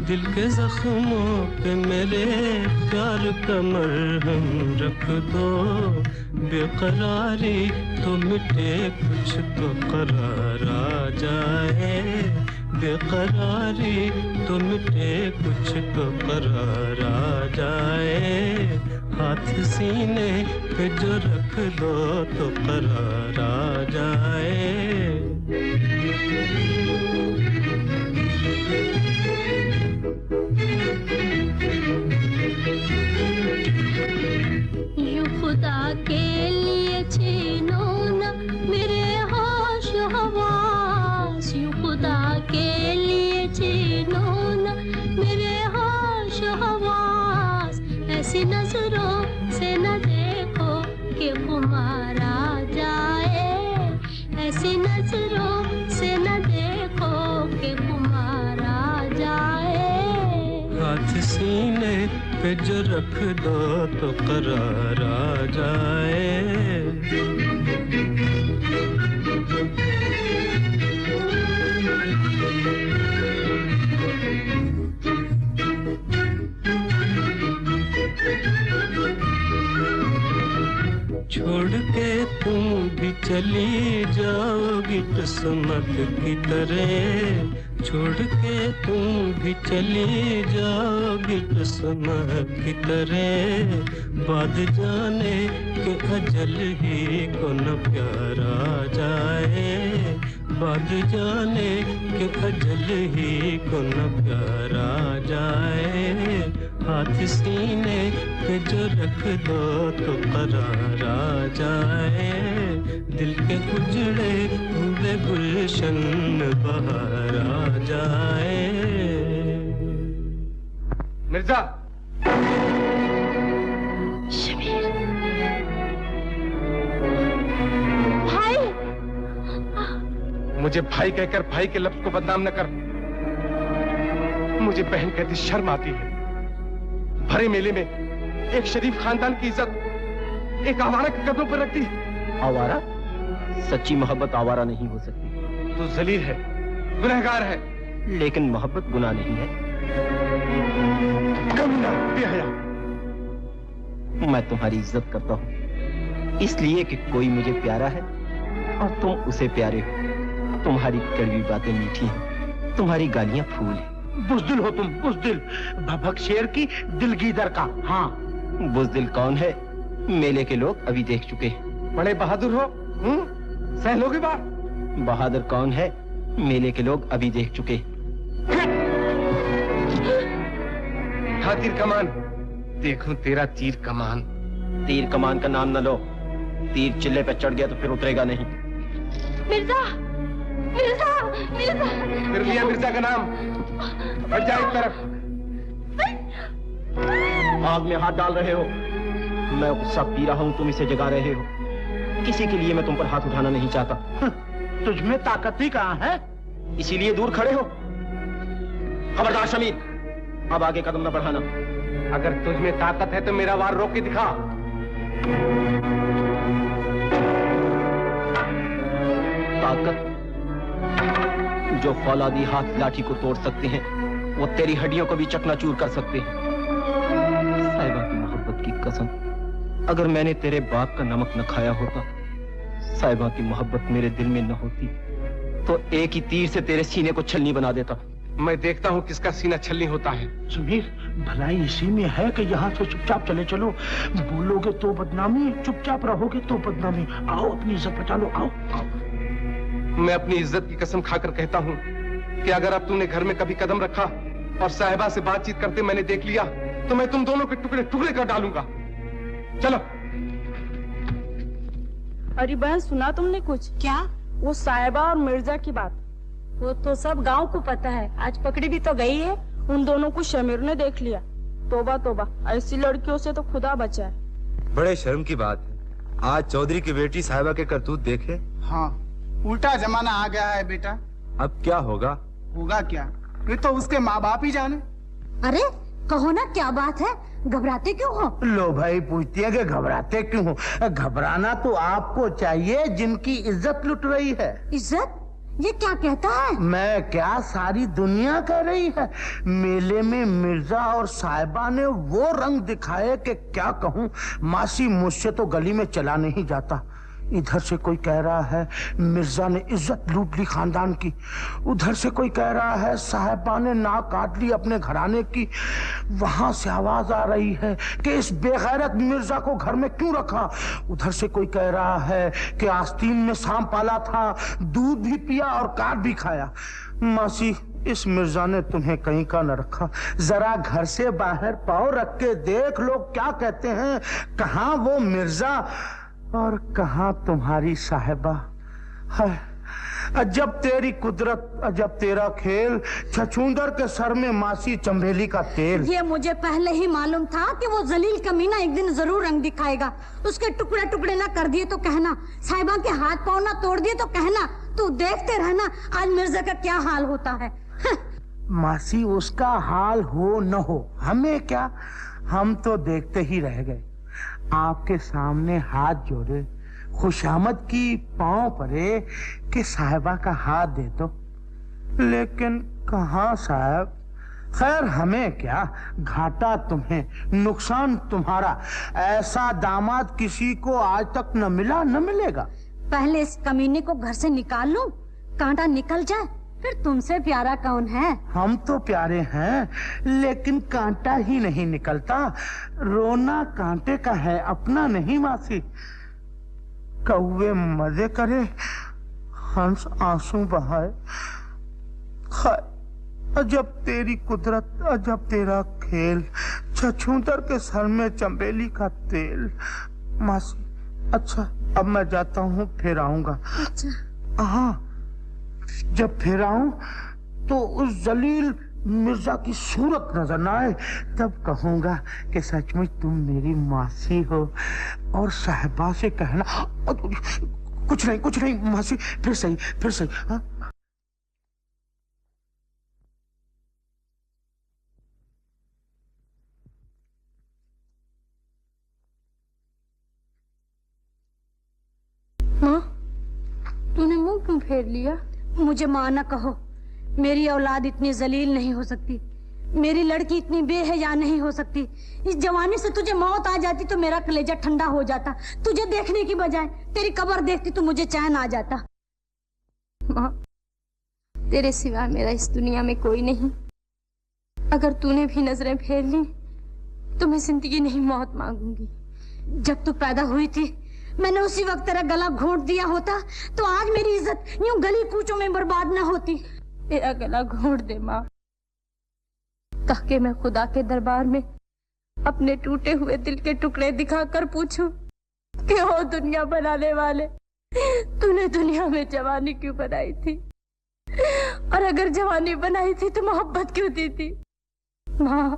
दिल के जख्मों पे मेरे प्यार का मरहम रख दो। बेकरारी तो मिटे कुछ तो करार आ जाए। बेकरारी तो मिटे कुछ तो करार आ जाए। हाथ सीने पे जो रख दो तो करार आ जाए। यूं खुदा के लिए छीनो न मेरे होश हवास। यूं खुदा के लिए छीनो न मेरे होश हवास। ऐसी नजरों से न देखो कि खुमार आ जाए। ऐसी नजरों से न देखो कि खुमार आ जाए। हाथ सीने पे जो रख दो तो करार आ जाए। छोड़ के तुम भी चली जाओगी किस्मत की तरह। छोड़ के तुम भी चली जाओगी किस्मत की तरह। बाद जाने के अजल ही को न प्यार आ जाए। बाद जाने के अजल ही को न प्यार आ जाए। हाथ सीने पे जो रख दो तो करार आ जाए। दिल के उजड़े हुए गुलशन बहार आ जाए। मिर्जा, मुझे भाई कहकर भाई के लफ्ज को बदनाम न कर। मुझे बहन कहती शर्म आती है। भरे मेले में एक शरीफ खानदान की इज्जत एक आवारा के कदमों पर रखती। आवारा? सच्ची मोहब्बत आवारा नहीं हो सकती। तू जलील है, गुनहगार है। लेकिन मोहब्बत गुनाह नहीं है। कमीना, बेहया। मैं तुम्हारी इज्जत करता हूँ इसलिए कि कोई मुझे प्यारा है और तुम उसे प्यारे हो। तुम्हारी कड़वी बातें मीठी हैं, तुम्हारी गालियां फूल हैं। बुज़दिल हो तुम, बुज़दिल। भभक शेर की दिलगीदर का। हाँ, बुज़दिल कौन है? मेले के लोग अभी देख चुके हैं। बड़े बहादुर हो, सह लोगे बात। बहादुर कौन है? मेले के लोग अभी देख चुके हैं। तीर कमान, देखूं तेरा तीर कमान। तीर कमान का नाम न लो। तीर चिल्ले पे चढ़ गया तो फिर उतरेगा नहीं। मिर्जा, मिर्जा, मिर्जा। फिर लिया मिर्जा का नाम। हट जा एक तरफ। आग में हाथ डाल रहे हो। मैं गुस्सा पी रहा हूँ, तुम इसे जगा रहे हो। किसी के लिए मैं तुम पर हाथ उठाना नहीं चाहता। तुझमें ताकत ही कहाँ है? इसीलिए दूर खड़े हो। खबरदार शमीर, अब आगे कदम न बढ़ाना। अगर तुझमें ताकत है तो मेरा वार रोक के दिखा। ताकत? जो फौलादी हाथ लाठी को तोड़ सकते हैं वो तेरी हड्डियों को भी चकनाचूर कर सकते हैं। साहिबा की मोहब्बत की कसम, अगर मैंने तेरे बाप का नमक न खाया होता, साहिबा की मोहब्बत मेरे दिल में न होती, तो एक ही तीर से तेरे सीने को छलनी बना देता। मैं देखता हूँ किसका सीना छलनी होता है। सुमीर, भलाई इसी में है कि यहाँ से चुपचाप चले चलो। बोलोगे तो बदनामी, चुपचाप रहोगे तो बदनामी। आओ अपनी इज्जत बचा लो, आओ, आओ। मैं अपनी इज्जत की कसम खाकर कहता हूँ कि अगर अब तूने घर में कभी कदम रखा और साहिबा से बातचीत करते मैंने देख लिया तो मैं तुम दोनों के टुकड़े टुकड़े कर डालूंगा। चलो। अरे बहन, सुना तुमने कुछ? क्या? वो साहिबा और मिर्जा की बात। वो तो सब गांव को पता है। आज पकड़ी भी तो गई है। उन दोनों को शमीर ने देख लिया। तोबा तोबा, ऐसी लड़कियों से तो खुदा बचाए। बड़े शर्म की बात है। आज चौधरी की बेटी साहिबा के करतूत देखे। हाँ, उल्टा जमाना आ गया है बेटा। अब क्या होगा? होगा क्या, ये तो उसके माँ बाप ही जाने। अरे कहो ना, क्या बात है? घबराते क्यों हो? लो भाई, पूछती है कि घबराते क्यों हो? घबराना तो आपको चाहिए जिनकी इज्जत लुट रही है। इज्जत? ये क्या कहता है? मैं क्या, सारी दुनिया कह रही है। मेले में मिर्जा और साहिबा ने वो रंग दिखाए कि क्या कहूँ। मासी, मुझसे तो गली में चला नहीं जाता। इधर से कोई कह रहा है मिर्जा ने इज्जत लूट ली खानदान की, उधर से कोई कह रहा है साहिबा ने नाक काट ली अपने घराने की। वहां से आवाज आ रही है कि इस बेगैरत मिर्जा को घर में क्यों रखा। उधर से कोई कह रहा है कि आस्तीन में सांप पाला था, दूध भी पिया और काट भी खाया। मासी, इस मिर्जा ने तुम्हें कहीं का न रखा। जरा घर से बाहर पाँव रख के देख लो क्या कहते हैं। कहाँ वो मिर्जा और कहाँ तुम्हारी साहिबा है। अजब तेरी कुदरत, अजब तेरा खेल। छछूंदर के सर में मासी चंबेली का तेल। ये मुझे पहले ही मालूम था कि वो जलील कमीना एक दिन जरूर रंग दिखाएगा। उसके टुकड़े टुकड़े ना कर दिए तो कहना, साहिबा के हाथ पाँव ना तोड़ दिए तो कहना। तू देखते रहना आज मिर्जा का क्या हाल होता है। मासी, उसका हाल हो न हो हमें क्या, हम तो देखते ही रह गए। आपके सामने हाथ जोड़े, खुशामद की पांव पड़े कि साहिबा का हाथ दे दो, लेकिन कहाँ साहब। खैर हमें क्या, घाटा तुम्हें, नुकसान तुम्हारा। ऐसा दामाद किसी को आज तक न मिला न मिलेगा। पहले इस कमीने को घर से निकाल लूं, कांटा निकल जाए, फिर तुमसे प्यारा कौन है। हम तो प्यारे हैं, लेकिन कांटा ही नहीं निकलता। रोना कांटे का है, अपना नहीं मासी। कौवे मजे करे, हंस आंसू बहाए। अजब तेरी कुदरत, अजब तेरा खेल। छछूंदर के सर में चंबेली का तेल। मासी, अच्छा अब मैं जाता हूँ, फिर आऊंगा। अच्छा। हाँ, जब फिर आऊं तो उस जलील मिर्जा की सूरत नजर न आए, तब कहूंगा कि सचमुच तुम मेरी मासी हो। और साहिबा से कहना, कुछ नहीं मासी, फिर सही। हाँ? मुंह क्यों फेर लिया? मुझे माँ न कहो, मेरी औलाद इतनी जलील नहीं हो सकती, मेरी लड़की इतनी बेहया नहीं हो सकती। इस जवानी से तुझे मौत आ जाती तो मेरा कलेजा ठंडा हो जाता। तुझे देखने की बजाय तेरी कब्र देखती तो मुझे चैन आ जाता। माँ, तेरे सिवा मेरा इस दुनिया में कोई नहीं। अगर तूने भी नजरें फेर ली तो मैं जिंदगी नहीं मौत मांगूंगी। जब तू पैदा हुई थी मैंने उसी वक्त तेरा गला घोंट दिया होता तो आज मेरी इज्जत यूं गली कूचों में बर्बाद न होती। मेरा गला घोंट दे माँ, ताकि मैं खुदा के दरबार में अपने टूटे हुए दिल के टुकड़े दिखाकर पूछूं कि ओ दुनिया बनाने वाले, तूने दुनिया में जवानी क्यों बनाई थी? और अगर जवानी बनाई थी तो मोहब्बत क्यों दी थी? माँ,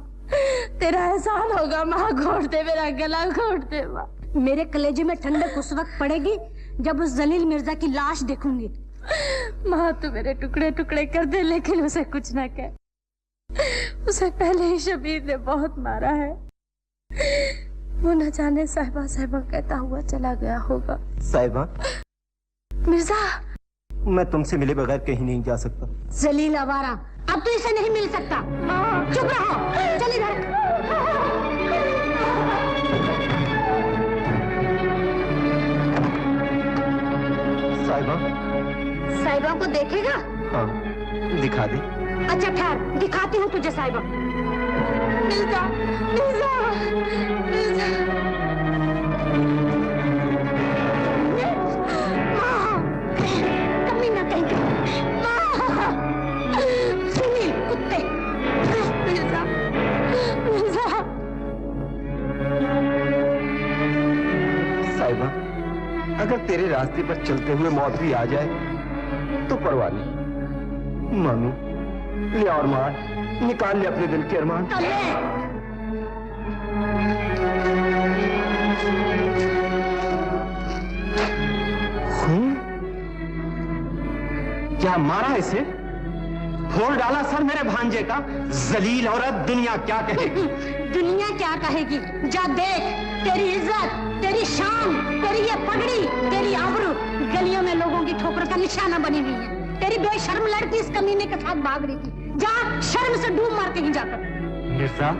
तेरा एहसान होगा माँ, घोट दे, मेरा गला घोट दे माँ। मेरे कलेजे में ठंडक उस वक्त पड़ेगी जब उस जलील मिर्जा की लाश देखूंगी। माँ, तू मेरे टुकड़े टुकड़े कर दे, लेकिन उसे कुछ ना कह। उसे पहले ही शबीर ने बहुत मारा है। वो न जाने साहिबा साहिबा कहता हुआ चला गया होगा। साहिबा, मिर्जा, मैं तुमसे मिले बगैर कहीं नहीं जा सकता। जलील आवारा, अब तो इसे नहीं मिल सकता। चुप रहो, चल इधर। साहिबा, साहिबा को देखेगा? हाँ, दिखा दे। अच्छा ठहर, दिखाती हूँ तुझे साहिबा। मिर्जा, मिर्जा, मिर्जा। कुत्ते। मिर्जा, मिर्जा। साहिबा, अगर तेरे रास्ते पर चलते हुए मौत भी आ जाए तो परवाह नहीं। मानू, ले और मार, निकाल ले अपने दिल के अरमान। क्या मारा इसे? फोड़ डाला सर मेरे भांजे का। जलील औरत, दुनिया क्या कहेगी? दुनिया क्या कहेगी? जा देख, तेरी इज्जत, तेरी शान, तेरी ये पगड़ी, तेरी आबरू गलियों में लोगों की ठोकर का निशाना बनी हुई है। तेरी बेशर्म लड़की इस कमीने के साथ भाग रही थी। जा, शर्म से डूब मार के ही जाकर। मिर्जा,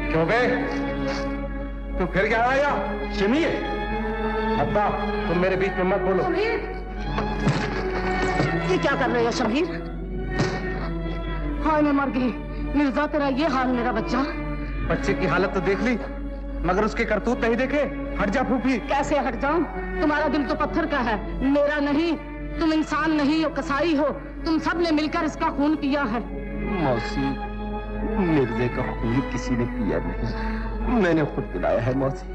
क्यों गए? तू फिर क्या आया? शमीर, अब्बा, तुम मेरे बीच में मत बोलो। ये क्या कर रहे हो शमीर? हाय, मैं मर गई। मिर्जा, तेरा ये हाल मेरा बच्चा। बच्चे की हालत तो देख ली, मगर उसके करतूत नहीं देखे। हट जा फूफी। कैसे हट जाऊं? तुम्हारा दिल तो पत्थर का है, मेरा नहीं। तुम इंसान नहीं हो, कसाई हो। तुम सब ने मिलकर इसका खून किया है। मौसी, मिर्जे का खून किसी ने पिया नहीं, मैंने खुद पिलाया है मौसी।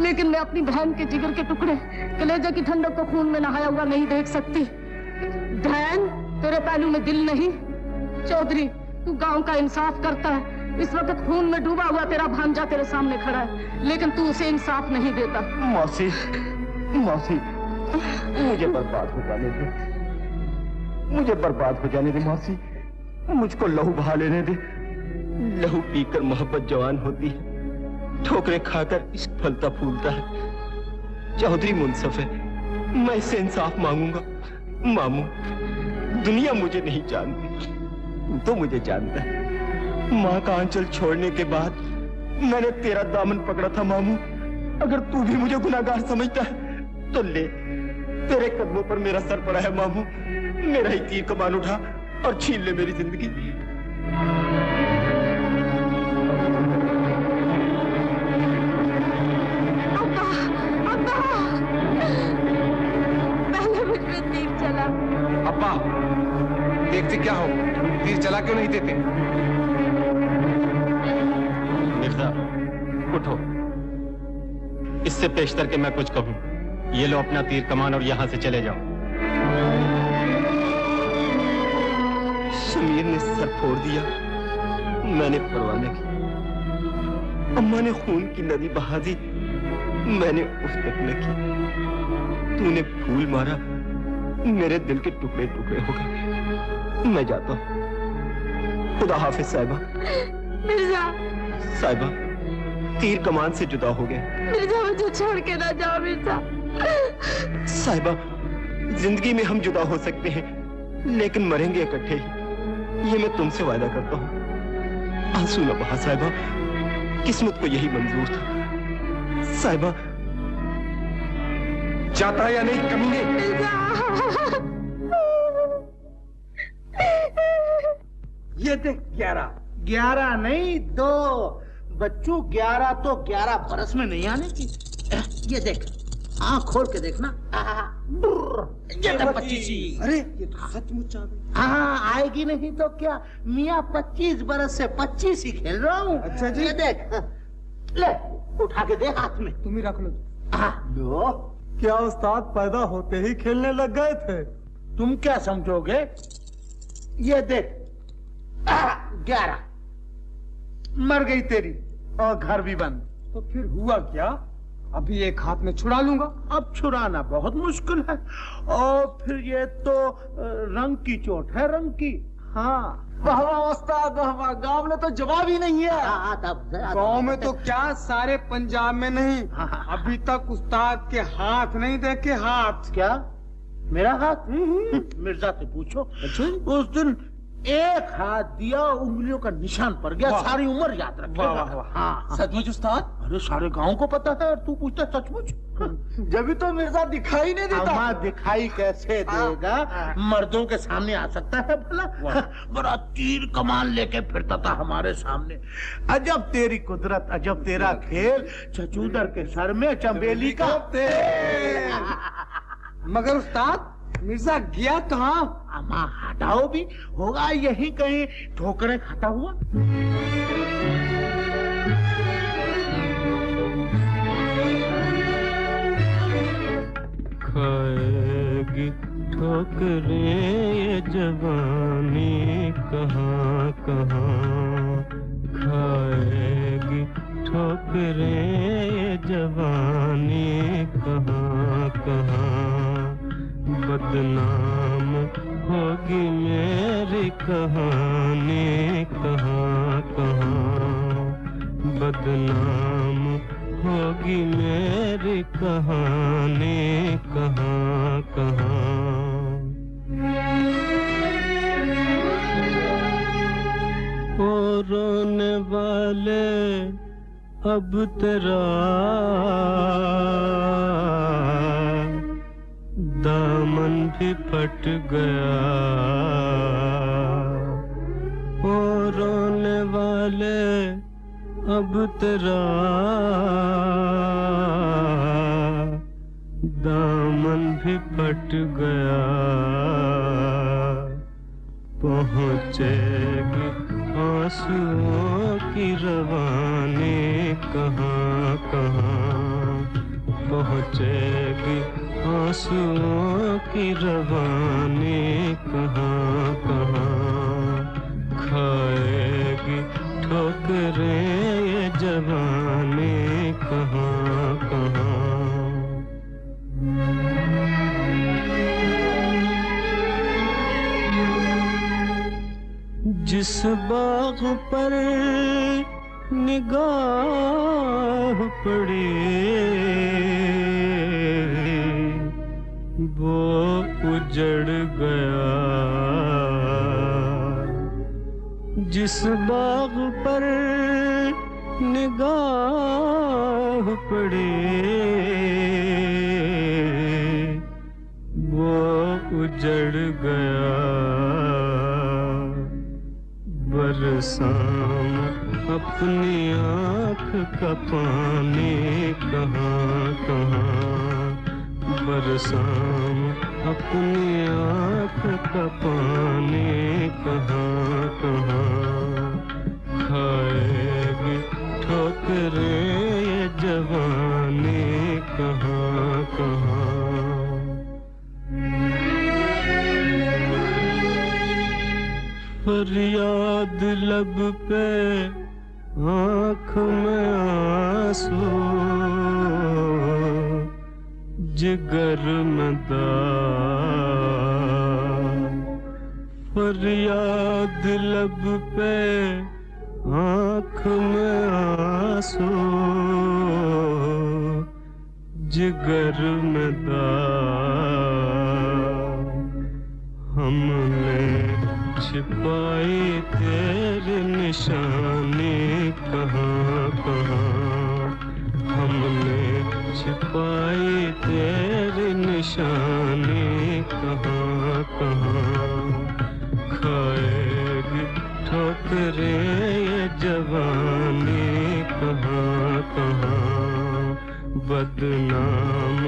लेकिन मैं अपनी बहन के जिगर के टुकड़े, कलेजे की ठंडक को खून में नहाया हुआ नहीं देख सकती। बहन, तेरे पहलू में दिल नहीं। चौधरी, तू गांव का इंसाफ करता है। इस वक्त खून में डूबा हुआ तेरा भांजा तेरे सामने खड़ा है, लेकिन तू उसे इंसाफ नहीं देता। मौसी, मौसी, मुझे बर्बाद हो जाने दे, मुझे बर्बाद हो जाने दे मौसी। मुझको लहू बहा लेने दे। लहू पीकर मोहब्बत जवान होती है, ठोकरें खाकर इश्क फलता फूलता है। चौधरी मुंसफ है, मैं इससे इंसाफ मांगूंगा। मामू, दुनिया मुझे नहीं जानती, तू तो मुझे जानता है। माँ का आंचल छोड़ने के बाद मैंने तेरा दामन पकड़ा था मामू। अगर तू भी मुझे गुनाहगार समझता है तो ले, तेरे कदमों पर मेरा सर पड़ा है मामू। मेरा ही तीर कमान उठा और छीन ले मेरी जिंदगी। पहले मुझ पे तीर चला। अब्बा, देखते क्या हो, तीर चला क्यों नहीं देते? मिर्जा, उठो। इससे पेशतर के मैं कुछ कहूं। ये लो अपना तीर कमान और यहां से चले जाओ। शमीर ने सर फोड़ दिया, मैंने परवाह न की। अम्मा ने खून की नदी बहा दी, मैंने उफ तक न की। तूने फूल मारा, मेरे दिल के टुकड़े टुकड़े हो गए। मैं जाता हूँ। खुदा हाफिज साहिबा। मिर्जा, साहिबा, तीर कमान से जुदा हो गए। मिर्जा, मुझे छोड़ के ना जाओ मिर्जा। साहिबा, जिंदगी में हम जुदा हो सकते हैं, लेकिन मरेंगे इकट्ठे ही, ये मैं तुमसे वादा करता हूँ। आंसू न बहा साहिबा, किस्मत को यही मंजूर था। साहिबा, जाता है या नहीं कमीने? ये देख 11 नहीं 2 बच्चों, 11 तो 11 बरस में नहीं आने की। ये देख, आँख खोल के देखना। ये 25। अरे ये तो सचमुच आ गई। हाँ, आएगी नहीं तो क्या, मियाँ 25 बरस से 25 ही खेल रहा हूँ। अच्छा जी। ये देख, ले उठा के दे हाथ में। तुम ही रख लो। लो, क्या उस्ताद पैदा होते ही खेलने लग गए थे? तुम क्या समझोगे? ये देख, 11 मर गई तेरी और घर भी बंद। तो फिर हुआ क्या? अभी एक हाथ में छुड़ा लूंगा। अब छुड़ाना बहुत मुश्किल है, और फिर ये तो रंग की चोट है, रंग की। हाँ, उस्ताद, गांव में तो जवाब ही नहीं है। गांव में तो क्या, सारे पंजाब में नहीं। अभी तक उस्ताद के हाथ नहीं देखे। हाथ क्या? मेरा हाथ? मिर्जा से पूछो। उस दिन एक हाथ दिया, उंगलियों का निशान पड़ गया, सारी उम्र याद रखेगा। हाँ, सचमुच उस्ताद? अरे सारे गांव को पता है, और तू पूछता सचमुच? जब भी तो मिर्जा दिखाई नहीं देता। दिखाई कैसे देगा? मर्दों के सामने आ सकता है भला? बड़ा तीर कमान लेके फिरता था हमारे सामने। अजब तेरी कुदरत, अजब तेरा खेल, चचूदर के सर में चंबेली का तेल। मगर उस्ताद, मिर्जा गया कहाँ? अम्मा हटाओ भी, होगा यही कहीं ठोकरें खाता हुआ। खाएगी ठोकरें ये जवानी कहाँ कहाँ, खाएगी ठोकरें ये जवानी कहाँ कहाँ, बदनाम होगी मेरी कहानी कहाँ कहाँ, बदनाम होगी मेरी कहानी कहाँ कहाँ। ओ रोने वाले अब तेरा दामन भी फट गया, ओ रोने वाले अब तेरा दामन भी फट गया, पहुँचेगी आंसुओं की रवानी कहाँ कहाँ, पहुँचेगी आंसुओं की रवानी कहाँ कहाँ, खाएगी ठोकरें ये जवानी कहाँ कहाँ। जिस बाग पर निगाह पड़ी वो उजड़ गया, जिस बाग पर निगाह पड़ी वो उजड़ गया, बरसाम अपनी आँख का पानी कहाँ कहाँ, बरसाम अपनी आँख का पानी कहाँ कहाँ, खाएगी ठोकरें ये जवानी कहाँ कहाँ। फरियाद लब पे आँख में आंसू, जिगर में दाग, फरियाद लब पे आँख में आंसू, जिगर में दाग हमने छिपाई तेरी निशानी कहाँ कहाँ, हमने छिपाई तेरी निशानी कहाँ कहाँ। खाएगी ठोकरें ये जवानी कहाँ कहाँ, बदनाम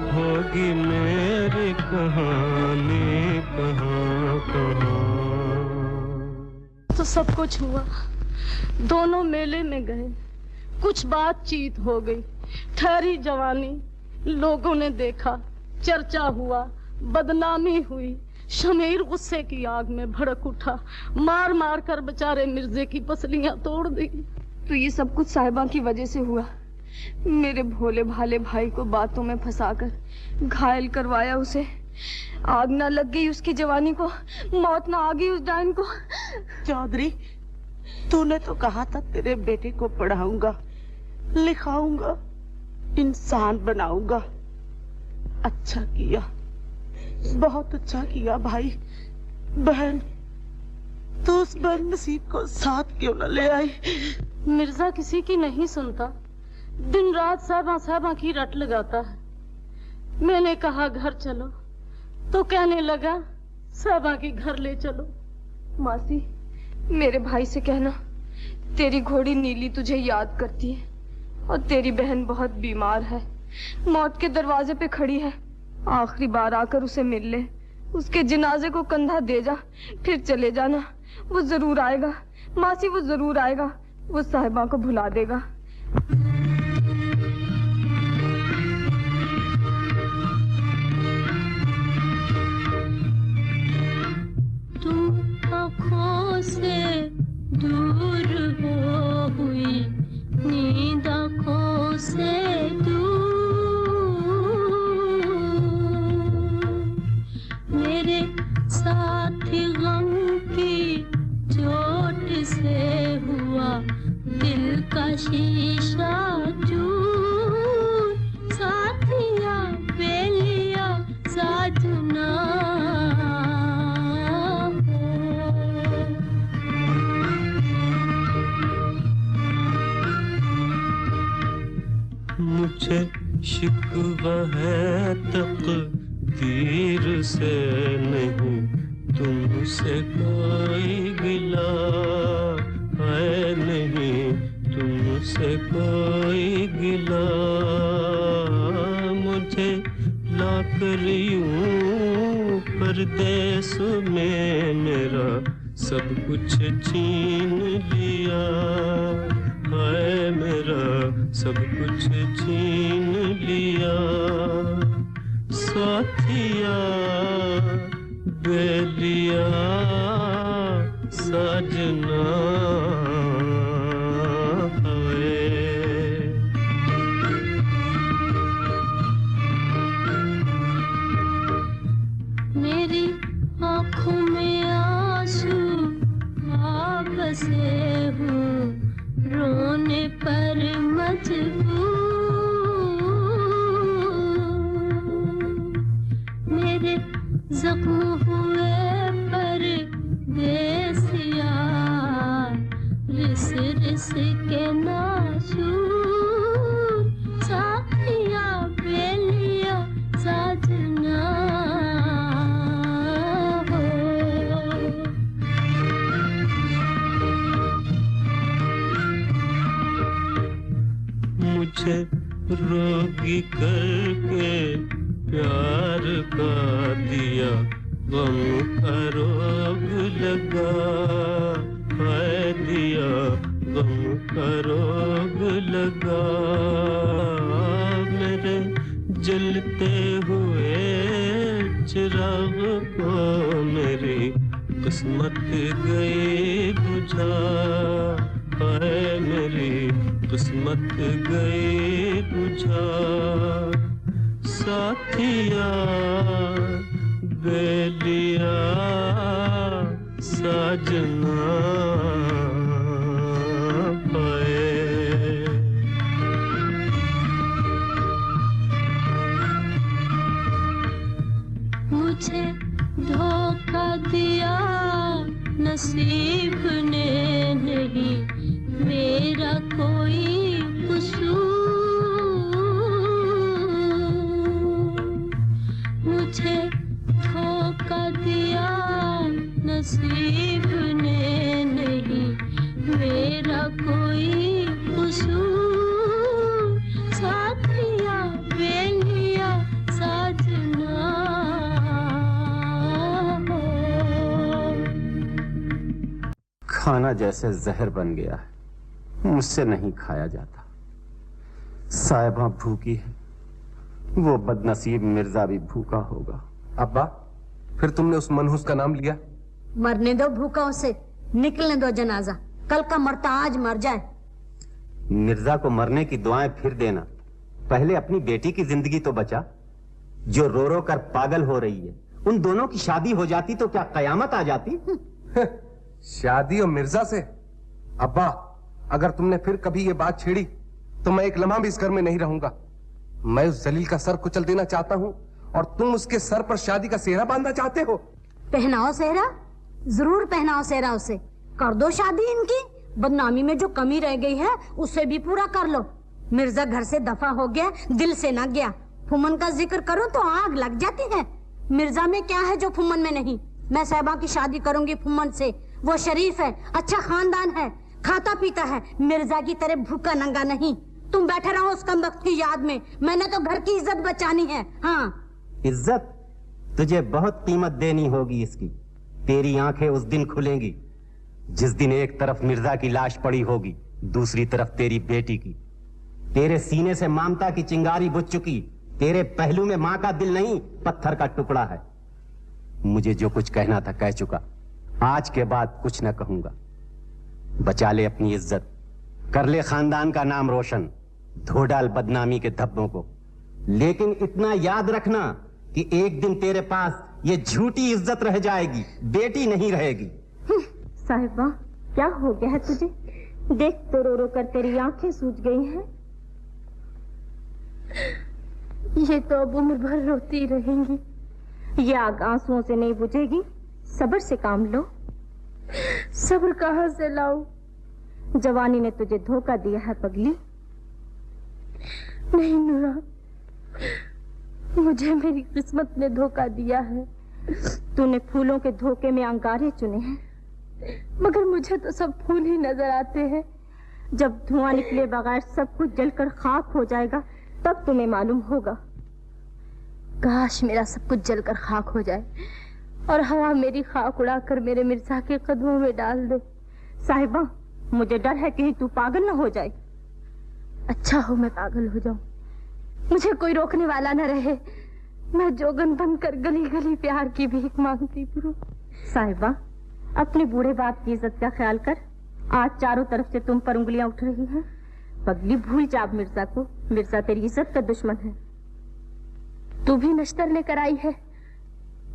होगी मेरी कहानी कहाँ कहाँ। तो सब कुछ हुआ, दोनों मेले में गए, कुछ बातचीत हो गई, ठहरी जवानी, लोगों ने देखा, चर्चा हुआ, बदनामी हुई। शमीर गुस्से की आग में भड़क उठा, मार मार कर बेचारे मिर्जे की पसलियां तोड़ दी। तो ये सब कुछ साहिबा की वजह से हुआ। मेरे भोले भाले भाई को बातों में फंसाकर घायल करवाया, उसे आग ना लग गई उसकी जवानी को, मौत ना आ गई उस डायन को। चौधरी, तूने तो कहा था तेरे बेटे को पढ़ाऊंगा, लिखाऊंगा, इंसान बनाऊंगा। अच्छा किया, बहुत अच्छा किया भाई। बहन, तो उस बदनसीब को साथ क्यों न ले आई? मिर्जा किसी की नहीं सुनता, दिन रात साहबा की रट लगाता है। मैंने कहा घर चलो तो कहने लगा साहबा के घर ले चलो। मासी, मेरे भाई से कहना तेरी घोड़ी नीली तुझे याद करती है और तेरी बहन बहुत बीमार है, मौत के दरवाजे पे खड़ी है। आखिरी बार आकर उसे मिल ले, उसके जनाजे को कंधा दे जा, फिर चले जाना। वो जरूर आएगा मासी, वो जरूर आएगा, वो साहिबा को भुला देगा। तुम आँखों से दूर हो हुई, नींद आँखों से मेरे साथी गम की चोट से हुआ दिल का शीशा चूर। साथिया बेलिया साजना मुझे शिकवा है तकदीर से नहीं, तुमसे कोई गिला है नहीं, तुमसे कोई गिला। मुझे लाकर यूं परदेस में मेरा सब कुछ छीन लिया है, मेरा सब कुछ छीन लिया। साथिया बेलिया साजना मेरी आँखों में आंसू आ बसे हूँ, रोने पर मजबूर। मेरे जख्म हुए पर देसिया, रिस रिस के नासूर। साथिया बेलिया साजना हो। मुझे रोगी करके प्यार का दिया, गम का रोग लगा है दिया, गम का रोग लगा। मेरे जलते हुए चिराग को मेरी किस्मत गई बुझा है, मेरी किस्मत गई बुझा। साथिया बेलिया साजना पाए। खाना जैसे जहर बन गया है, मुझसे नहीं खाया जाता। साहिबा भूखी है, वो बदनसीब मिर्जा भी भूखा होगा। अब्बा, फिर तुमने उस मनहूस का नाम लिया? मरने दो भूखा उसे, निकलने दो जनाजा, कल का मरता आज मर जाए। मिर्जा को मरने की दुआएं फिर देना, पहले अपनी बेटी की जिंदगी तो बचा, जो रो रो कर पागल हो रही है। उन दोनों की शादी हो जाती तो क्या कयामत आ जाती? शादी और मिर्जा से? अब्बा, अगर तुमने फिर कभी ये बात छेड़ी तो मैं एक लम्हा भी इस घर में नहीं रहूंगा। मैं उस जलील का सर कुचल देना चाहता हूँ और तुम उसके सर पर शादी का सेहरा बांधना चाहते हो। पहनाओ सेहरा, जरूर पहनाओ सेहरा उसे, कर दो शादी इनकी। बदनामी में जो कमी रह गई है उसे भी पूरा कर लो। मिर्जा घर से दफा हो गया, दिल से न गया। फुमन का जिक्र करो तो आग लग जाती है। मिर्जा में क्या है जो फुमन में नहीं? मैं साहिबा की शादी करूंगी फुमन से। वो शरीफ है, अच्छा खानदान है, खाता पीता है, मिर्जा की तरह भूखा नंगा नहीं। तुम बैठे रहो उस कमबख्त की याद में। मैंने तो घर की इज्जत बचानी है। हाँ, इज्जत तुझे बहुत कीमत देनी होगी इसकी। तेरी आंखें उस दिन खुलेंगी जिस दिन एक तरफ मिर्जा की लाश पड़ी होगी, दूसरी तरफ तेरी बेटी की। तेरे सीने से ममता की चिंगारी बुझ चुकी। तेरे पहलू में मां का दिल नहीं, पत्थर का टुकड़ा है। मुझे जो कुछ कहना था कह चुका, आज के बाद कुछ न कहूंगा। बचा ले अपनी इज्जत, कर ले खानदान का नाम रोशन, धो डाल बदनामी के धब्बों को। लेकिन इतना याद रखना कि एक दिन तेरे पास ये झूठी इज्जत रह जाएगी, बेटी नहीं रहेगी। साहिबा, क्या हो गया है तुझे? देख तो रो रो कर तेरी आंखें सूज गई हैं। ये तो अब उम्र भर रोती रहेंगी। ये आग आंसुओं से नहीं बुझेगी। सब्र से काम लो। सब्र कहाँ से लाऊं? जवानी ने तुझे धोखा दिया है पगली। नहीं नूरा, मुझे मेरी किस्मत ने धोखा दिया है। तूने फूलों के धोखे में अंगारे चुने हैं, मगर मुझे तो सब फूल ही नजर आते हैं। जब धुआं निकले बगैर सब कुछ जलकर खाक हो जाएगा तब तुम्हें मालूम होगा। काश मेरा सब कुछ जलकर खाक हो जाए और हवा मेरी खाक उड़ाकर मेरे मिर्जा के कदमों में डाल दे। साहिबा, मुझे डर है कहीं तू पागल न हो जाए। अच्छा हो मैं पागल हो जाऊं, मुझे कोई रोकने वाला न रहे। मैं जोगन बनकर गली गली प्यार की भीख मांगती फिरूं। साहिबा, अपने बूढ़े बाप की इज्जत का ख्याल कर। आज चारों तरफ से तुम पर उंगलियां उठ रही हैं। पगली, भूल जा मिर्जा को। मिर्जा तेरी इज्जत का दुश्मन है। तू भी नश्तर लेकर आई है।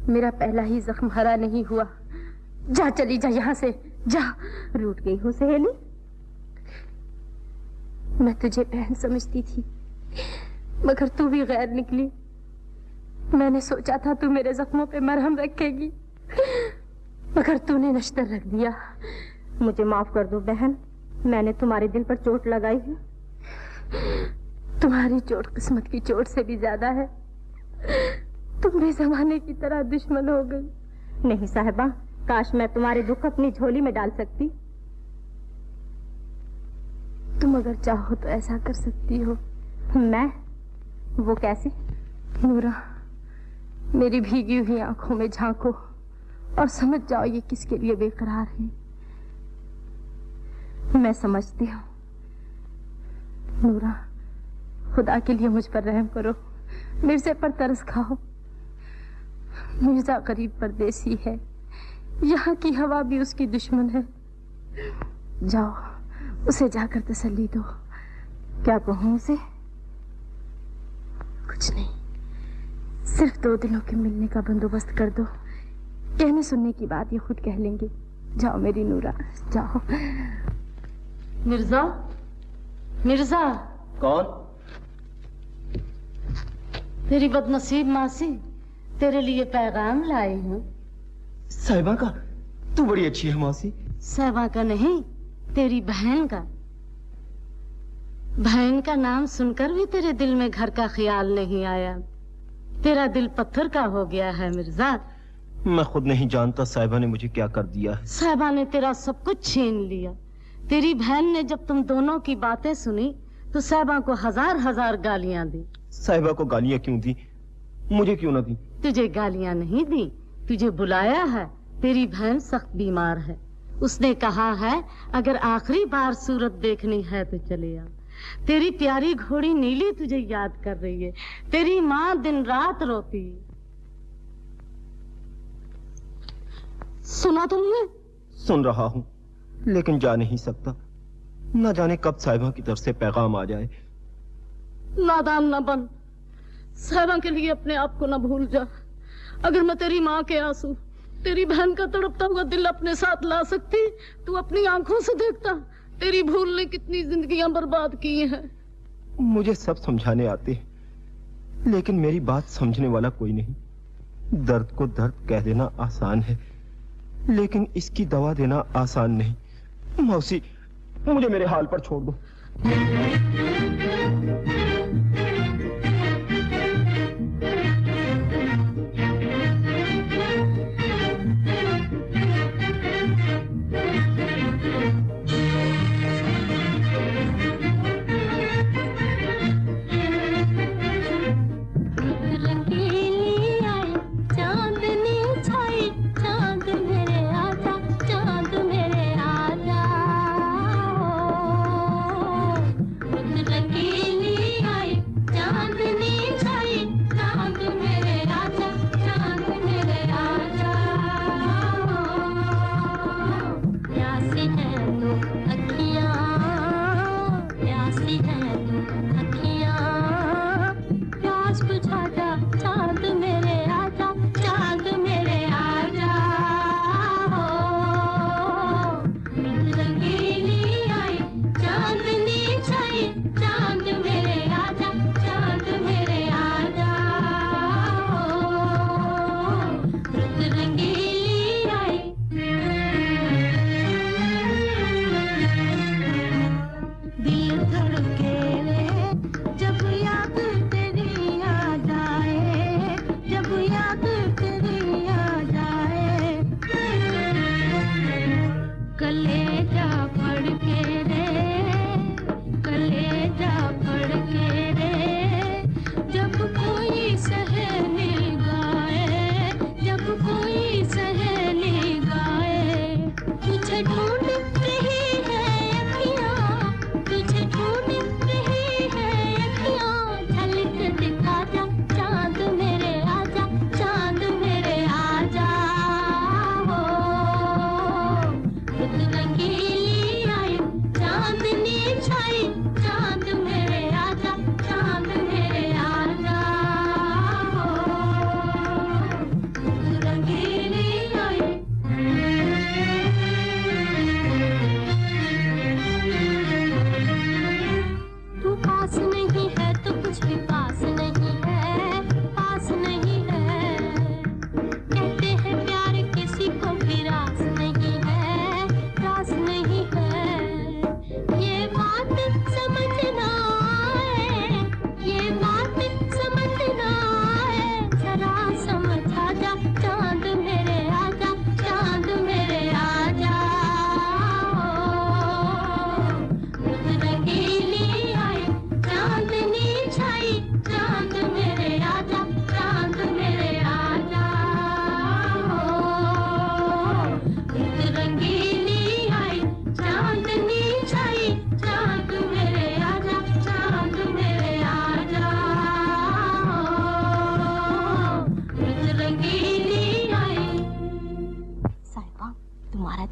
मेरा पहला ही जख्म हरा नहीं हुआ। जा, चली जा यहाँ से, जा। रूठ गई हो सहेली। मैं तुझे बहन समझती थी, मगर तू भी गैर निकली। मैंने सोचा था तू मेरे जख्मों पे मरहम रखेगी, मगर तूने नश्तर रख दिया। मुझे माफ कर दो बहन, मैंने तुम्हारे दिल पर चोट लगाई है। तुम्हारी चोट किस्मत की चोट से भी ज्यादा है। तुम भी जमाने की तरह दुश्मन हो गई। नहीं साहिबा, काश मैं तुम्हारे दुख अपनी झोली में डाल सकती। तुम अगर चाहो तो ऐसा कर सकती हो। मैं? वो कैसे? नूरा, मेरी भीगी हुई आंखों में झांको और समझ जाओ ये किसके लिए बेकरार है। मैं समझती हूँ। नूरा, खुदा के लिए मुझ पर रहम करो। मिर्जे पर तरस खाओ। मिर्जा गरीब परदेसी है, यहाँ की हवा भी उसकी दुश्मन है। जाओ, उसे जाकर तसल्ली दो। क्या कहूँ उसे? कुछ नहीं, सिर्फ 2 दिनों के मिलने का बंदोबस्त कर दो। कहने सुनने की बात ये खुद कह लेंगे। जाओ मेरी नूरा, जाओ। मिर्जा, मिर्जा। कौन? तेरी बदनसीब मासी तेरे लिए पैगाम लाई हूँ। साहिबा का? तू बड़ी अच्छी है मासी। साहिबा का नहीं, तेरी बहन का। बहन का नाम सुनकर भी तेरे दिल में घर का ख्याल नहीं आया। तेरा दिल पत्थर का हो गया है मिर्जा। मैं खुद नहीं जानता साहिबा ने मुझे क्या कर दिया है। साहिबा ने तेरा सब कुछ छीन लिया। तेरी बहन ने जब तुम दोनों की बातें सुनी तो साहिबा को 1000 गालियां दी। साहिबा को गालियां क्यों दी? मुझे क्यों ना दी? तुझे गालियां नहीं दी, तुझे बुलाया है। तेरी बहन सख्त बीमार है, उसने कहा है अगर आखिरी बार सूरत देखनी है तो चले आ। तेरी प्यारी घोड़ी नीली तुझे याद कर रही है, तेरी माँ दिन रात रोती है। सुना तुमने? सुन रहा हूँ, लेकिन जा नहीं सकता। न जाने कब साहिबा की तरफ से पैगाम आ जाए। नादान न बन, साहिबा के लिए अपने आप को न भूल जा। अगर मैं तेरी माँ के आंसू, तेरी बहन का तड़पता हुआ दिल अपने साथ ला सकती, तू अपनी आंखों से देखता तेरी भूल ने कितनी जिंदगियां बर्बाद की हैं। मुझे सब समझाने आते हैं, लेकिन मेरी बात समझने वाला कोई नहीं। दर्द को दर्द कह देना आसान है, लेकिन इसकी दवा देना आसान नहीं। मौसी, मुझे मेरे हाल पर छोड़ दो।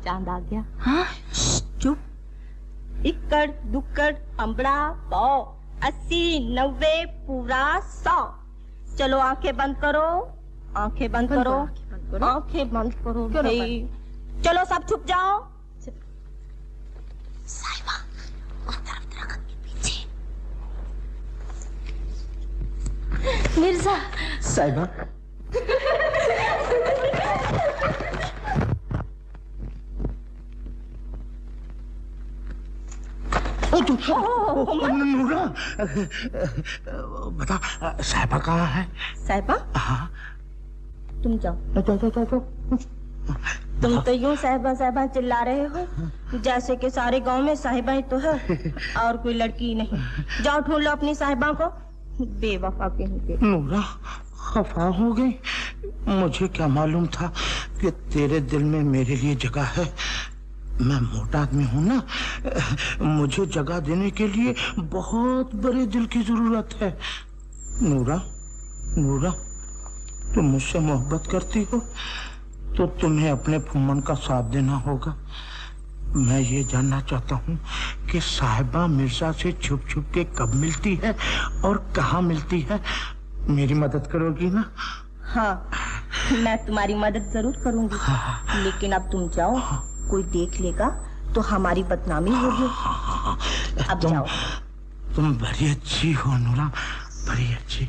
चांद आ गया। हाँ चुप। इक्कड़ दुक्कड़ अम्बड़ा पौ 80 90 पूरा 100। चलो आंखें बंद करो, आंखें बंद करो, आंखें बंद करो भाई। चलो सब छुप जाओ। साहिबा उस तरफ दरख्त के पीछे। मिर्जा। साहिबा नूरा, बता साहिबा कहाँ है? साहिबा? हाँ। तुम जाओ। तुम तो यूं साहिबा साहिबा चिल्ला रहे हो जैसे कि सारे गांव में साहिबा ही तो है और कोई लड़की नहीं। जाओ ढूंढ लो अपनी साहिबा को। बेवफा कहीं के। नूरा खफा हो गई। मुझे क्या मालूम था कि तेरे दिल में मेरे लिए जगह है। मैं मोटा आदमी हूँ ना, मुझे जगह देने के लिए बहुत बड़े दिल की जरूरत है। नूरा, नूरा, तुम मुझसे मोहब्बत करती हो तो तुम्हें अपने फुम्मन का साथ देना होगा। मैं ये जानना चाहता हूँ कि साहिबा मिर्जा से छुप छुप के कब मिलती है और कहाँ मिलती है। मेरी मदद करोगी ना? हाँ, मैं तुम्हारी मदद जरूर करूंगी। लेकिन अब तुम जाओ, कोई देख लेगा तो हमारी बदनामी होगी। अब जाओ। तुम बड़ी अच्छी हो नूरा, बड़ी अच्छी।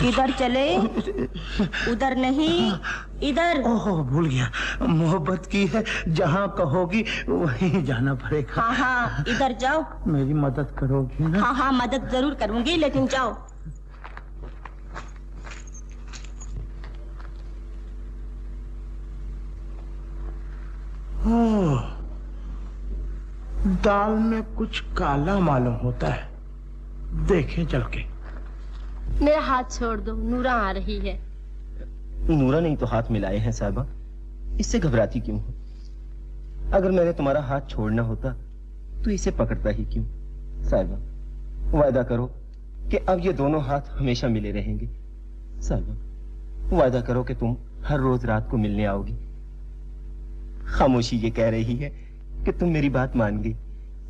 इधर चले, उधर नहीं, इधर। ओह, भूल गया, मोहब्बत की है, जहाँ कहोगी वहीं जाना पड़ेगा। हाँ हाँ, इधर जाओ। मेरी मदद करोगी ना? हाँ हाँ, मदद जरूर करूंगी, लेकिन जाओ। दाल में कुछ काला मालूम होता है, देखें चल के। मेरा हाथ छोड़ दो, नूरा आ रही है। नूरा नहीं तो हाथ मिलाए हैं साहिबा, इससे घबराती क्यों हो? अगर मैंने तुम्हारा हाथ छोड़ना होता तो इसे पकड़ता ही क्यों? साहिबा, वायदा करो कि अब ये दोनों हाथ हमेशा मिले रहेंगे। साहिबा, वायदा करो कि तुम हर रोज रात को मिलने आओगी। खामोशी ये कह रही है कि तुम मेरी बात मान गई।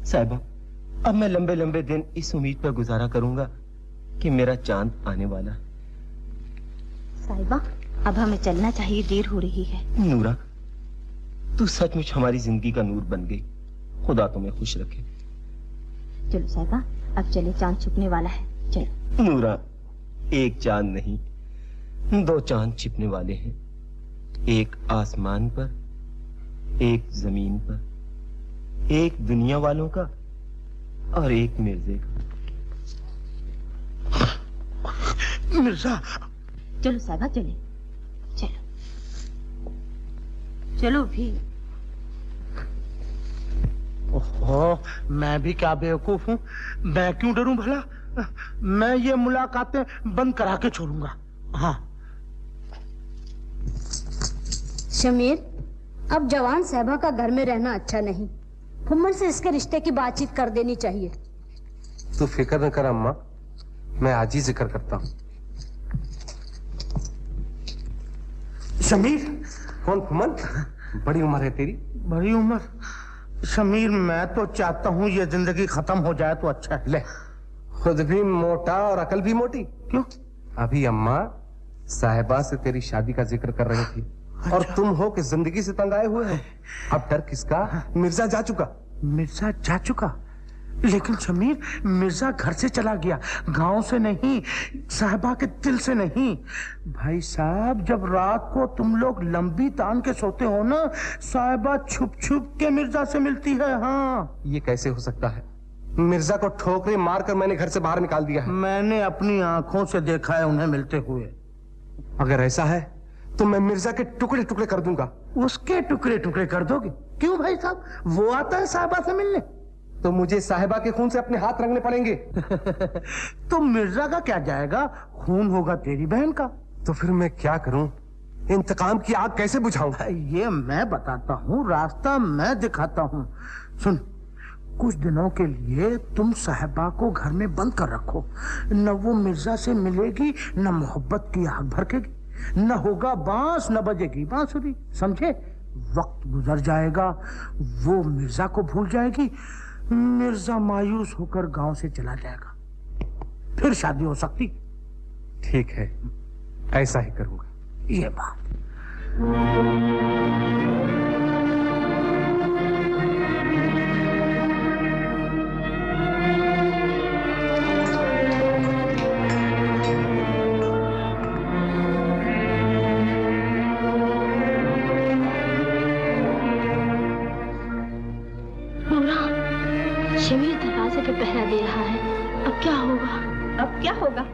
साहिबा, अब मैं लंबे लंबे दिन इस उम्मीद पर गुजारा करूंगा कि मेरा चांद आने वाला है। साहिबा, अब हमें चलना चाहिए, देर हो रही है। नूरा, तू सचमुच हमारी जिंदगी का नूर बन गई। खुदा तुम्हें खुश रखे। चलो साहिबा, अब चले, चांद छुपने वाला है। चलो। नूरा, एक चांद नहीं, 2 चांद छिपने वाले हैं। एक आसमान पर, एक जमीन पर, एक दुनिया वालों का और एक मिर्जे का। मिर्जा। चलो साहिबा, चले, चलो चलो भी। ओहो, मैं भी क्या बेवकूफ हूँ, मैं क्यों डरूं भला? मैं ये मुलाकातें बंद करा के छोड़ूंगा। हाँ। शमीर, अब जवान साहिबा का घर में रहना अच्छा नहीं। फुम्मन से इसके रिश्ते की बातचीत कर देनी चाहिए। तू फिक्र न कर अम्मा, मैं आज ही जिक्र करता हूँ। शमीर। कौन फुम्मन? बड़ी उम्र है तेरी। बड़ी उम्र? शमीर, मैं तो चाहता हूँ ये जिंदगी खत्म हो जाए तो अच्छा है। ले, खुद भी मोटा और अकल भी मोटी। क्यों? अभी अम्मा साहिबा से तेरी शादी का जिक्र कर रही थी। अच्छा। और तुम हो कि जिंदगी से तंग आए हुए हो। अब डर किसका? मिर्जा जा चुका। मिर्जा जा चुका? लेकिन शमीर, मिर्जा घर से चला गया, गांव से नहीं, साहिबा के दिल से नहीं। भाई साहब, जब रात को तुम लोग लंबी तान के सोते हो ना, साहिबा छुप छुप के मिर्जा से मिलती है। हाँ। ये कैसे हो सकता है? मिर्जा को ठोकरे मारकर मैंने घर से बाहर निकाल दिया है। मैंने अपनी आंखों से देखा है उन्हें मिलते हुए। अगर ऐसा है तो मैं मिर्जा के टुकड़े टुकड़े कर दूंगा। उसके टुकड़े टुकड़े कर दोगे? क्यों भाई साहब, वो आता है साहिबा से मिलने। तो मुझे साहिबा के खून से अपने हाथ रंगने पड़ेंगे। तो मिर्जा का क्या जाएगा, खून होगा तेरी बहन का। तो फिर मैं क्या करूं? इंतकाम की आग कैसे बुझाऊं? ये मैं बताता हूँ, रास्ता मैं दिखाता हूँ। सुन, कुछ दिनों के लिए तुम साहिबा को घर में बंद कर रखो। न वो मिर्जा से मिलेगी, न मोहब्बत की आग भड़केगी, न होगा बांस, न बजेगी बांसुरी। समझे? वक्त गुजर जाएगा, वो मिर्जा को भूल जाएगी, मिर्जा मायूस होकर गांव से चला जाएगा, फिर शादी हो सकती। ठीक है, ऐसा ही करूंगा। ये बात। शमीर दरवाजे पे पहरा दे रहा है। अब क्या होगा? अब क्या होगा?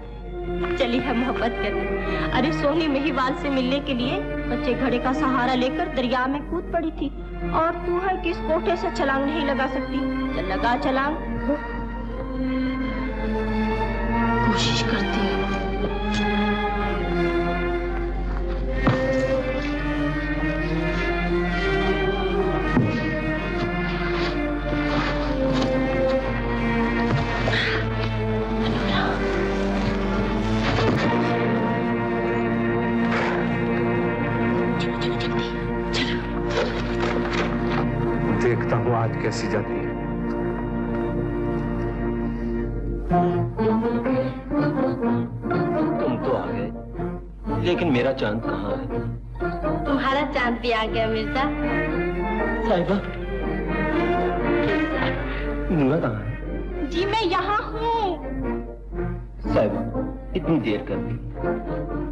चली है मोहब्बत करने। अरे सोनी महिवाल से मिलने के लिए बच्चे घड़े का सहारा लेकर दरिया में कूद पड़ी थी, और तू है कि इस कोठे से छलांग नहीं लगा सकती। चल लगा छलांग। कोशिश करती हूँ। कैसी जाती है। तुम तो आ गए, लेकिन मेरा चांद कहाँ है? तुम्हारा चांद भी आ गया मिर्जा। साहिबा, नूरा कहाँ है? जी मैं यहाँ हूँ। साहिबा, इतनी देर कर दी,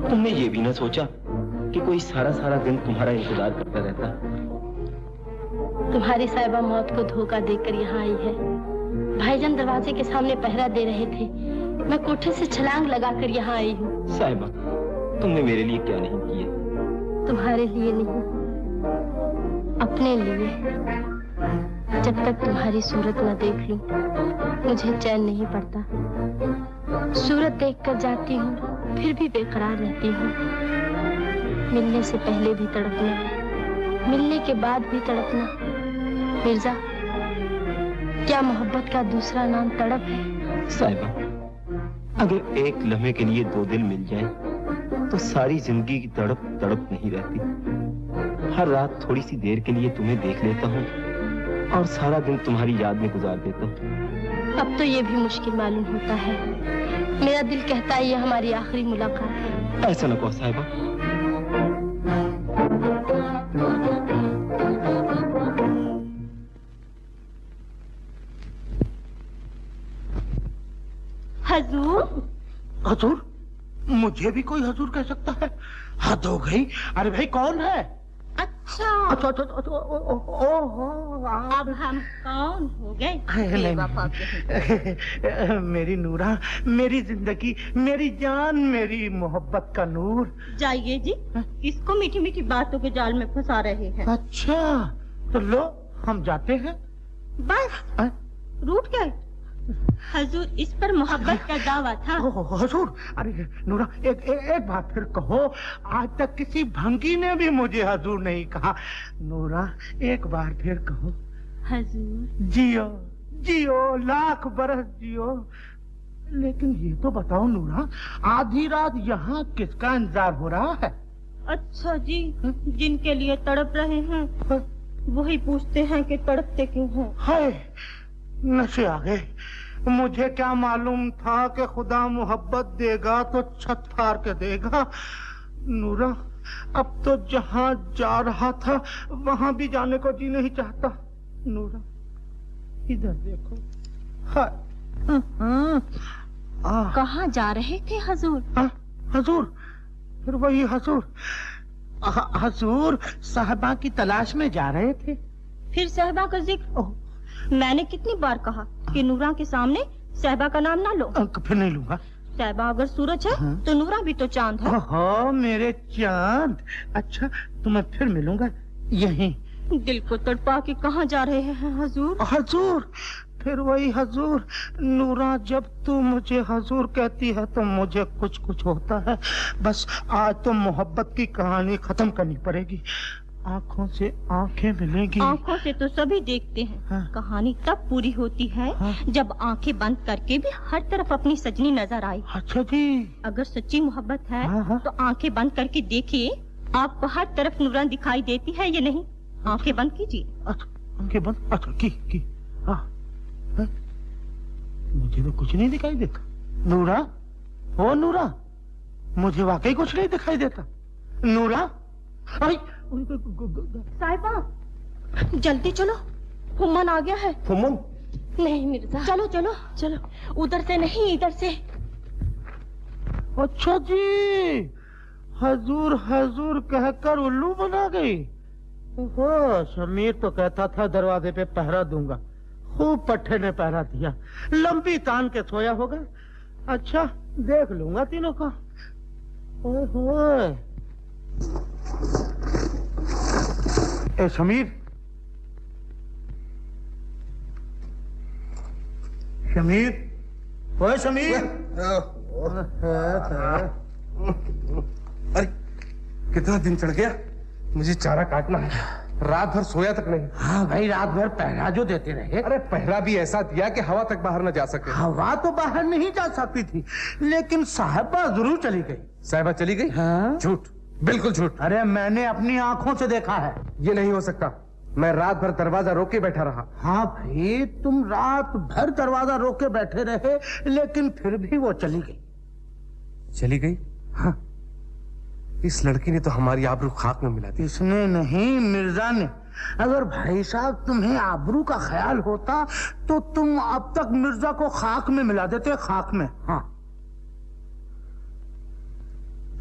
तुमने ये भी ना सोचा कि कोई सारा सारा दिन तुम्हारा इंतजार करता रहता? तुम्हारी साहिबा मौत को धोखा देकर यहाँ आई है। भाईजान दरवाजे के सामने पहरा दे रहे थे, मैं कोठे से छलांग लगाकर यहाँ आई हूँ। साहिबा, तुमने मेरे लिए क्या नहीं किया? तुम्हारे लिए नहीं, अपने लिए। जब तक तुम्हारी सूरत न देख लूं, मुझे चैन नहीं पड़ता। सूरत देखकर जाती हूँ, फिर भी बेकरार रहती हूँ। मिलने से पहले भी तड़पना, मिलने के बाद भी तड़पना। मिर्जा, क्या मोहब्बत का दूसरा नाम तड़प है? साहिबा, अगर एक लम्हे के लिए दो दिल मिल जाएं, तो सारी जिंदगी की तड़प तड़प नहीं रहती। हर रात थोड़ी सी देर के लिए तुम्हें देख लेता हूँ और सारा दिन तुम्हारी याद में गुजार देता हूँ। अब तो ये भी मुश्किल मालूम होता है। मेरा दिल कहता है ये हमारी आखिरी मुलाकात है। ऐसा न कहो साहिबा। हजूर? हजूर? मुझे भी कोई हजूर कह सकता है? हद हो गई। अरे भाई कौन है? अच्छा अच्छा अच्छा, अच्छा ओहो, अब हम कौन हो गए? मेरी नूरा, मेरी जिंदगी, मेरी जान, मेरी मोहब्बत का नूर। जाइए जी, किसको मीठी मीठी बातों के जाल में फंसा रहे हैं? अच्छा तो लो, हम जाते हैं। बस रूठ गए? हजूर, इस पर मोहब्बत का दावा था। हजूर, अरे नूरा, एक बात फिर कहो। आज तक किसी भंगी ने भी मुझे हजूर नहीं कहा। नूरा, एक बार फिर कहो। हजूर। जियो जियो, लाख बरस जियो। लेकिन ये तो बताओ नूरा, आधी रात यहाँ किसका इंतजार हो रहा है? अच्छा जी, जिनके लिए तड़प रहे हैं वही पूछते हैं कि तड़पते क्यों हैं। हाय, नशे आ गए। मुझे क्या मालूम था कि खुदा मोहब्बत देगा तो छत फाड़ के देगा। नूरा, अब तो जहाँ जा रहा था वहाँ भी जाने को जी नहीं चाहता। नूरा, इधर देखो। कहाँ जा रहे थे हजूर? हजूर, फिर वही हजूर। हजूर, साहबा की तलाश में जा रहे थे। फिर साहबा का जिक्र? मैंने कितनी बार कहा कि नूरा के सामने साहबा का नाम ना लो। फिर नहीं लूंगा। साहबा अगर सूरज है तो नूरा भी तो चांद है। हाँ, मेरे चांद। अच्छा, तुम्हें फिर मिलूंगा यहीं। दिल को तड़पा के कहाँ जा रहे हैं हजूर? हजूर, फिर वही हजूर। नूरा, जब तू मुझे हजूर कहती है तो मुझे कुछ कुछ होता है। बस आज तो मोहब्बत की कहानी खत्म करनी पड़ेगी। आंखों से आंखें मिलेंगी। आंखों से तो सभी देखते हैं। हाँ। कहानी तब पूरी होती है जब आंखें बंद करके भी हर तरफ अपनी सजनी नजर आए। अच्छा जी। अगर सच्ची मोहब्बत है तो आंखें बंद करके देखिए, आपको हर तरफ नूरान दिखाई देती है या नहीं? आंखें बंद कीजिए। अच्छा, आंखें बंद। अच्छा, की। मुझे तो कुछ नहीं दिखाई देता। नूरा, ओ नूरा, मुझे वाकई कुछ नहीं दिखाई देता। नूरा, साहिबा, जल्दी चलो, फुम्मन आ गया है। फुम्मन? नहीं मिर्जा। चलो चलो चलो, उधर से नहीं, इधर से। अच्छा जी, हजूर हजूर कहकर उल्लू बना गई। ओहो, शमीर तो कहता था दरवाजे पे पहरा दूंगा। खूब पट्टे ने पहरा दिया, लंबी तान के सोया होगा। अच्छा, देख लूंगा तीनों का। ओहो, ए शमीर, शमीर, ओए शमीर। अरे, कितना दिन चढ़ गया, मुझे चारा काटना है। रात भर सोया तक नहीं। हाँ भाई, रात भर पहरा जो देते रहे। अरे पहरा भी ऐसा दिया कि हवा तक बाहर न जा सके। हवा तो बाहर नहीं जा सकती थी, लेकिन साहिबा जरूर चली गई। साहिबा चली गई? हाँ? झूठ, बिल्कुल झूठ। अरे मैंने अपनी आंखों से देखा है। ये नहीं हो सकता। मैं रात भर दरवाजा रोक के बैठा रहा। हाँ भाई, तुम रात भर दरवाजा रोक के बैठे रहे, लेकिन फिर भी वो चली गई। चली गई? हाँ। इस लड़की ने तो हमारी आबरू खाक में मिला दी। इसने नहीं, मिर्जा ने। अगर भाई साहब तुम्हें आबरू का ख्याल होता तो तुम अब तक मिर्जा को खाक में मिला देते, खाक में। हाँ।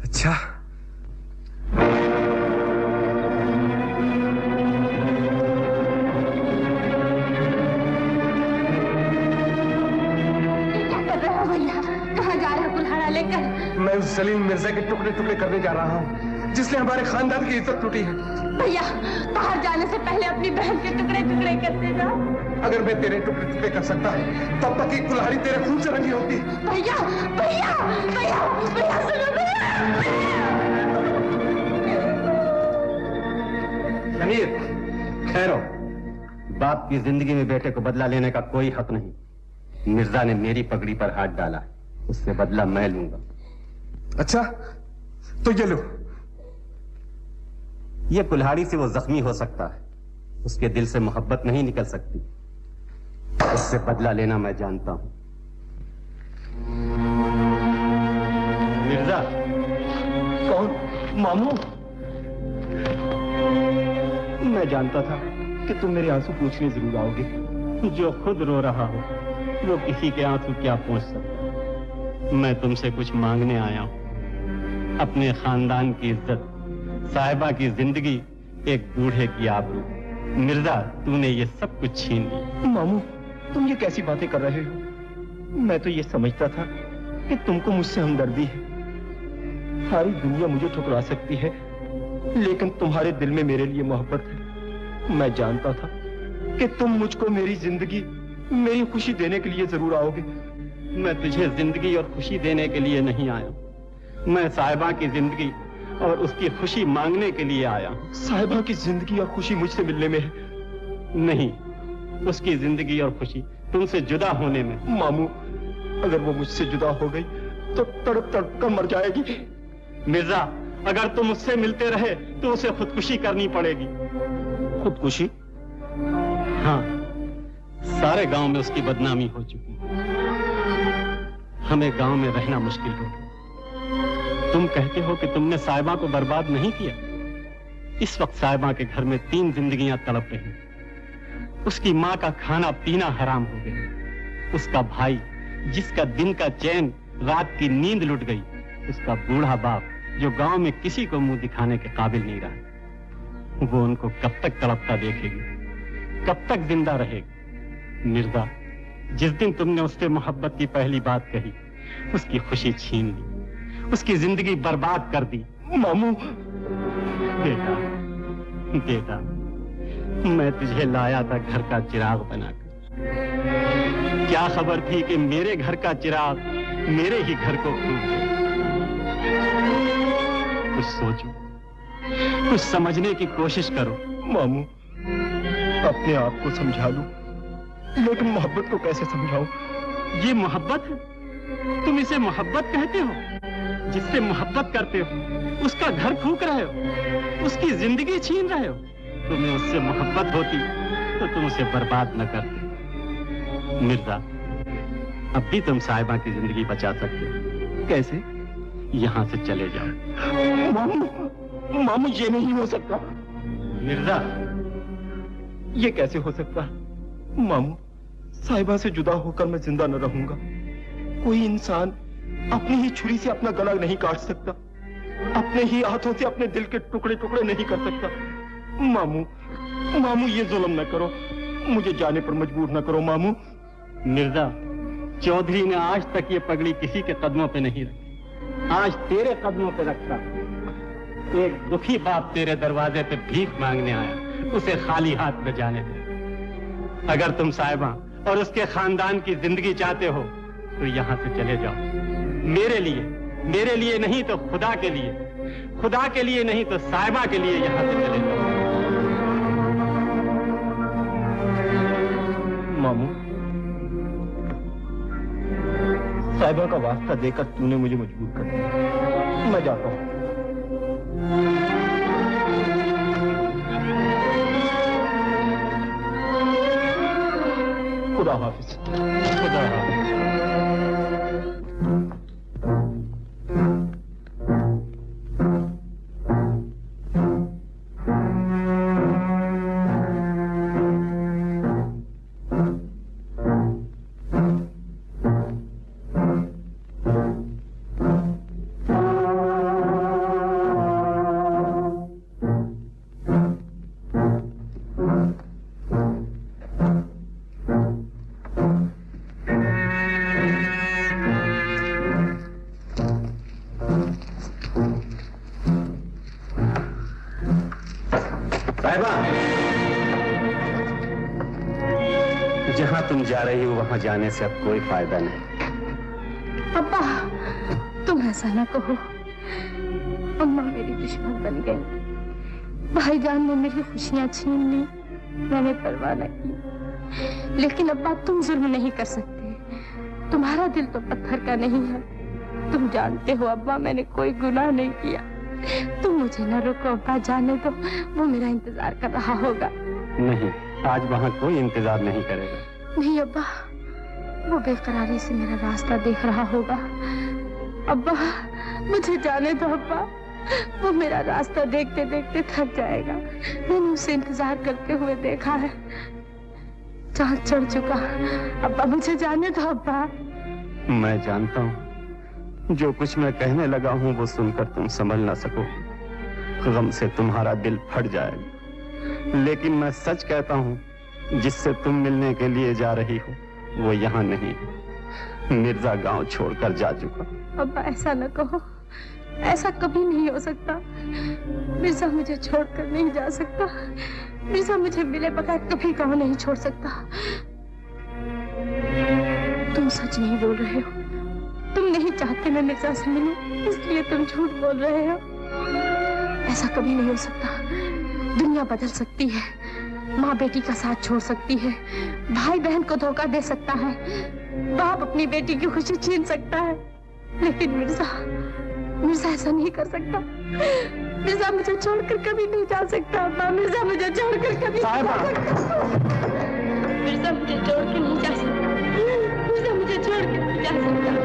अच्छा, मैं उस सलीम मिर्जा के टुकड़े टुकड़े करने जा रहा हूँ जिसने हमारे खानदान की इज्जत टूटी है। भैया, बाहर जाने से पहले अपनी बहन के टुकड़े टुकड़े करते जा। अगर मैं तेरे टुकड़े टुकड़े कर सकता तब तक की कुल्हाड़ी तेरे खून से रंगी होती। भैया भैया भैया भैया सुनो शमीर, खैरो, बाप की जिंदगी में बेटे को बदला लेने का कोई हक नहीं। मिर्जा ने मेरी पगड़ी पर हाथ डाला है, उससे बदला मैं लूंगा। अच्छा, तो ये लो। ये कुल्हाड़ी से वो जख्मी हो सकता है, उसके दिल से मोहब्बत नहीं निकल सकती। उससे बदला लेना मैं जानता हूं। मिर्जा। कौन? मामू? मैं जानता था कि तुम मेरे आंसू पूछने जरूर आओगे। जो खुद रो रहा हो वो किसी के आंसू क्या पूछ सकता। मैं तुमसे कुछ मांगने आया हूं, अपने खानदान की इज्जत, साहिबा की जिंदगी, एक बूढ़े की आबरू। मिर्जा, तूने ये सब कुछ छीन लिया। मामू, तुम ये कैसी बातें कर रहे हो? मैं तो ये समझता था कि तुमको मुझसे हमदर्दी है। सारी दुनिया मुझे ठुकरा सकती है, लेकिन तुम्हारे दिल में मेरे लिए मोहब्बत है। मैं जानता था कि तुम मुझको मेरी जिंदगी, मेरी खुशी देने के लिए जरूर आओगे। मैं तुझे जिंदगी और खुशी देने के लिए नहीं आया, मैं साहिबा की जिंदगी और उसकी खुशी मांगने के लिए आया। साहिबा की जिंदगी और खुशी मुझसे मिलने में है? नहीं, उसकी जिंदगी और खुशी तुमसे जुदा होने में। मामू, अगर वो मुझसे जुदा हो गई तो तड़प तड़प कर मर जाएगी। मिर्जा, अगर तुम उससे मिलते रहे तो उसे खुदकुशी करनी पड़ेगी। खुदकुशी? हाँ, सारे गांव में उसकी बदनामी हो चुकी है। हमें गांव में रहना मुश्किल हो गया। तुम कहते हो कि तुमने साहिबा को बर्बाद नहीं किया। इस वक्त साहिबा के घर में 3 जिंदगियां तड़प रही। उसकी माँ का खाना पीना हराम हो गया, उसका भाई जिसका दिन का चैन, रात की नींद लुट गई, उसका बूढ़ा बाप जो गांव में किसी को मुंह दिखाने के काबिल नहीं रहा। वो उनको कब तक तड़पता देखेगी, कब तक जिंदा रहेगी? मिर्जा, जिस दिन तुमने उससे मोहब्बत की पहली बात कही, उसकी खुशी छीन ली, उसकी जिंदगी बर्बाद कर दी। मामू। बेटा, बेटा, मैं तुझे लाया था घर का चिराग बनाकर। क्या खबर थी कि मेरे घर का चिराग मेरे ही घर को फूंक दे। कुछ सोचो, कुछ समझने की कोशिश करो। मामू, अपने आप को समझा लूं, लेकिन मोहब्बत को कैसे समझाऊं? ये मोहब्बत है? तुम इसे मोहब्बत कहते हो? जिससे मोहब्बत करते हो उसका घर फूंक रहे हो, उसकी जिंदगी छीन रहे हो। तुम्हें उससे मोहब्बत होती तो तुम उसे बर्बाद न करते। मिर्जा, अब भी तुम साहिबा की जिंदगी बचा सकते हो। कैसे? यहाँ से चले जाओ। मामू, मामू, ये नहीं हो सकता। मिर्जा, ये कैसे हो सकता है? मामू, साहिबा से जुदा होकर मैं जिंदा न रहूंगा। कोई इंसान अपनी ही छुरी से अपना गला नहीं काट सकता, अपने ही हाथों से अपने दिल के टुकड़े टुकड़े नहीं कर सकता। मामू, मामू, ये जुल्म न करो, मुझे जाने पर मजबूर न करो। मामू। मिर्जा, चौधरी ने आज तक ये पगड़ी किसी के कदमों पे नहीं रखी, आज तेरे कदमों पे रखता। एक दुखी बाप तेरे दरवाजे पे भीख मांगने आया, उसे खाली हाथ न जाने दे। अगर तुम साहिबा और उसके खानदान की जिंदगी चाहते हो तो यहाँ से चले जाओ। मेरे लिए नहीं तो खुदा के लिए, खुदा के लिए नहीं तो साहिबा के लिए यहाँ से चले जाओ। मामू, साहिबा का वास्ता देकर तूने मुझे मजबूर कर दिया। मैं जाता हूँ। खुदा हाफिज। खुदा हाफिज। जहां तुम जा रही हो वहां जाने से अब कोई फायदा नहीं। अब्बा, तुम ऐसा ना कहो। अम्मा मेरी दुश्मन बन गई। भाईजान ने मेरी खुशियां छीन ली, मैंने परवाह न की। लेकिन अब्बा, तुम जुल्म नहीं कर सकते। तुम्हारा दिल तो पत्थर का नहीं है। तुम जानते हो अब्बा, मैंने कोई गुनाह नहीं किया। तुम मुझे न रोको अब्बा, जाने दो। वो मेरा इंतजार कर रहा होगा। नहीं, आज वहाँ कोई इंतजार नहीं करेगा। नहीं अब्बा, वो बेकरारी से मेरा रास्ता देख रहा होगा। अब्बा, मुझे जाने दो अब्बा। वो मेरा रास्ता देखते देखते थक जाएगा। मैंने उसे इंतजार करते हुए देखा है। चाँद चढ़ चुका। अब्बा, मुझे जाने दो अब्बा। मैं जानता हूँ जो कुछ मैं कहने लगा हूँ वो सुनकर तुम संभल ना सको। गम से तुम्हारा दिल फट जाएगा। लेकिन मैं सच कहता हूँ, जिससे तुम मिलने के लिए जा रही हो वो यहाँ नहीं, मिर्जा गांव छोड़कर जा चुका। अब्बा, ऐसा न कहो। ऐसा कभी नहीं हो सकता। मिर्जा मुझे छोड़कर नहीं जा सकता। मिर्जा मुझे मिले बगैर कभी गांव नहीं छोड़ सकता। तुम सच नहीं बोल रहे हो। तुम नहीं चाहते मैं मिर्जा से मिलूं, इसलिए तुम झूठ बोल रहे हो। ऐसा कभी नहीं हो सकता। दुनिया बदल सकती है। माँ बेटी का साथ छोड़ सकती है। भाई बहन को धोखा दे सकता है। बाप अपनी बेटी की खुशी छीन सकता है। लेकिन मिर्जा ऐसा नहीं कर सकता। मिर्जा मुझे छोड़कर कभी नहीं जा सकता। माँ, मिर्जा मुझे छोड़कर कभी नहीं जा सकता। मिर्जा मुझे छोड़कर नहीं जा सकता। मिर्जा मुझे छोड़कर नहीं जा सकता।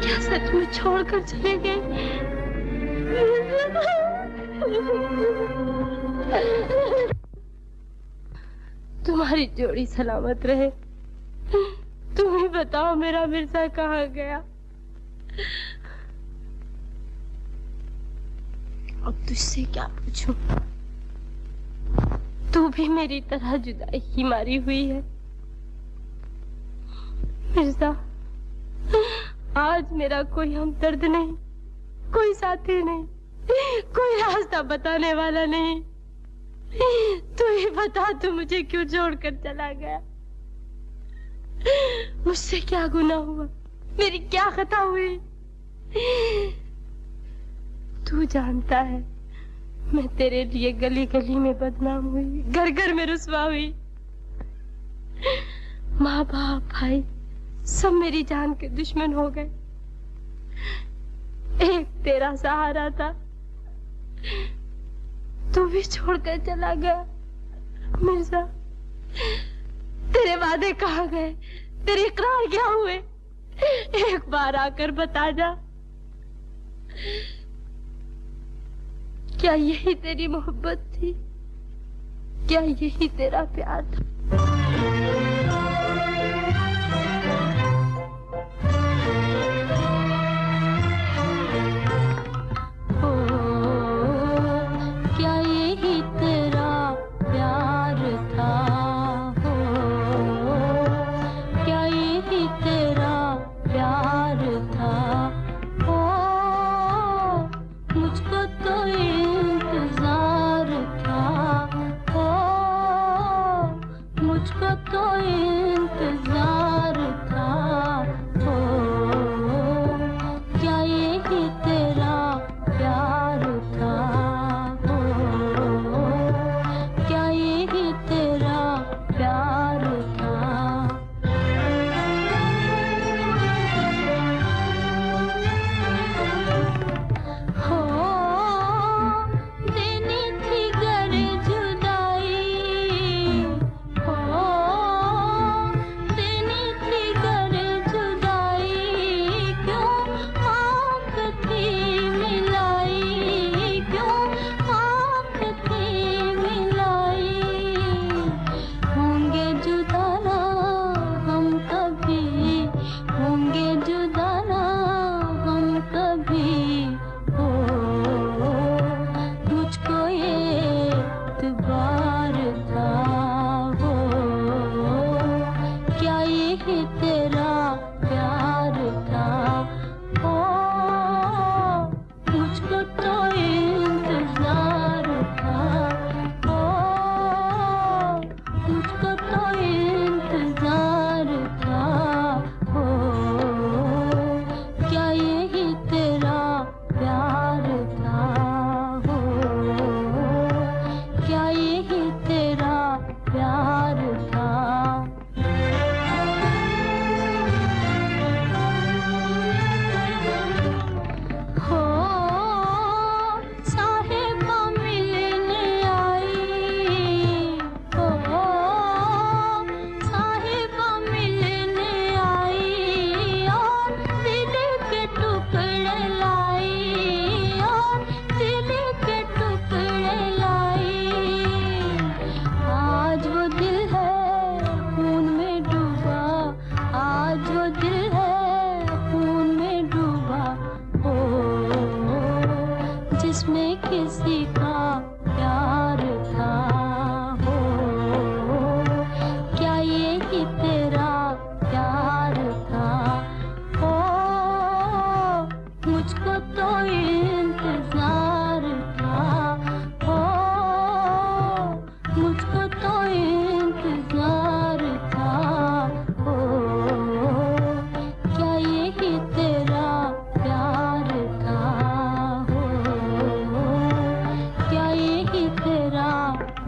क्या सच में छोड़कर चले गए? तुम्हारी जोड़ी सलामत रहे। तुम ही बताओ मेरा मिर्जा कहाँ गया? अब तुझसे क्या पूछूं? तू भी मेरी तरह जुदाई की मारी हुई है। मिर्जा, आज मेरा कोई हमदर्द नहीं, कोई साथी नहीं, कोई रास्ता बताने वाला नहीं। तू ही बता, तू मुझे क्यों छोड़कर चला गया? मुझसे क्या गुनाह हुआ? मेरी क्या खता हुई? तू जानता है, मैं तेरे लिए गली गली में बदनाम हुई, घर घर में रुसवा हुई। माँ बाप भाई सब मेरी जान के दुश्मन हो गए। एक तेरा सहारा था, तू भी छोड़कर चला गया। मिर्जा, तेरे वादे कहाँ गए? तेरे इकरार क्या हुए? एक बार आकर बता जा। क्या यही तेरी मोहब्बत थी? क्या यही तेरा प्यार था? क्या यही तेरा प्यार था? क्या यही तेरा प्यार था? मुझको तो इंतजार था। मुझको तो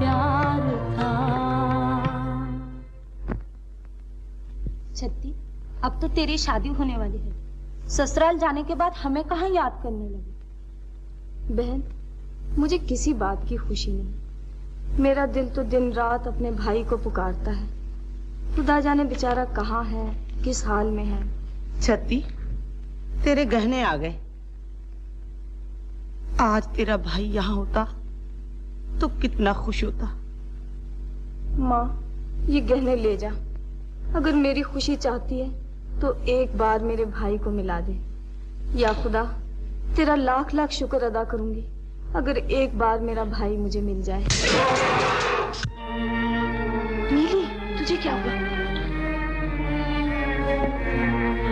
प्यार था। छत्ती, अब तो तेरी शादी होने वाली है। ससुराल जाने के बाद हमें कहाँ याद करने लगी। बहन, मुझे किसी बात की खुशी नहीं। मेरा दिल तो दिन रात अपने भाई को पुकारता है। खुदा जाने बेचारा कहाँ है, किस हाल में है। छत्ती, तेरे गहने आ गए। आज तेरा भाई यहाँ होता तो कितना खुश होता। माँ, ये गहने ले जा। अगर मेरी खुशी चाहती है तो एक बार मेरे भाई को मिला दे। या खुदा, तेरा लाख लाख शुक्र अदा करूंगी अगर एक बार मेरा भाई मुझे मिल जाए। नीली, तुझे क्या हुआ?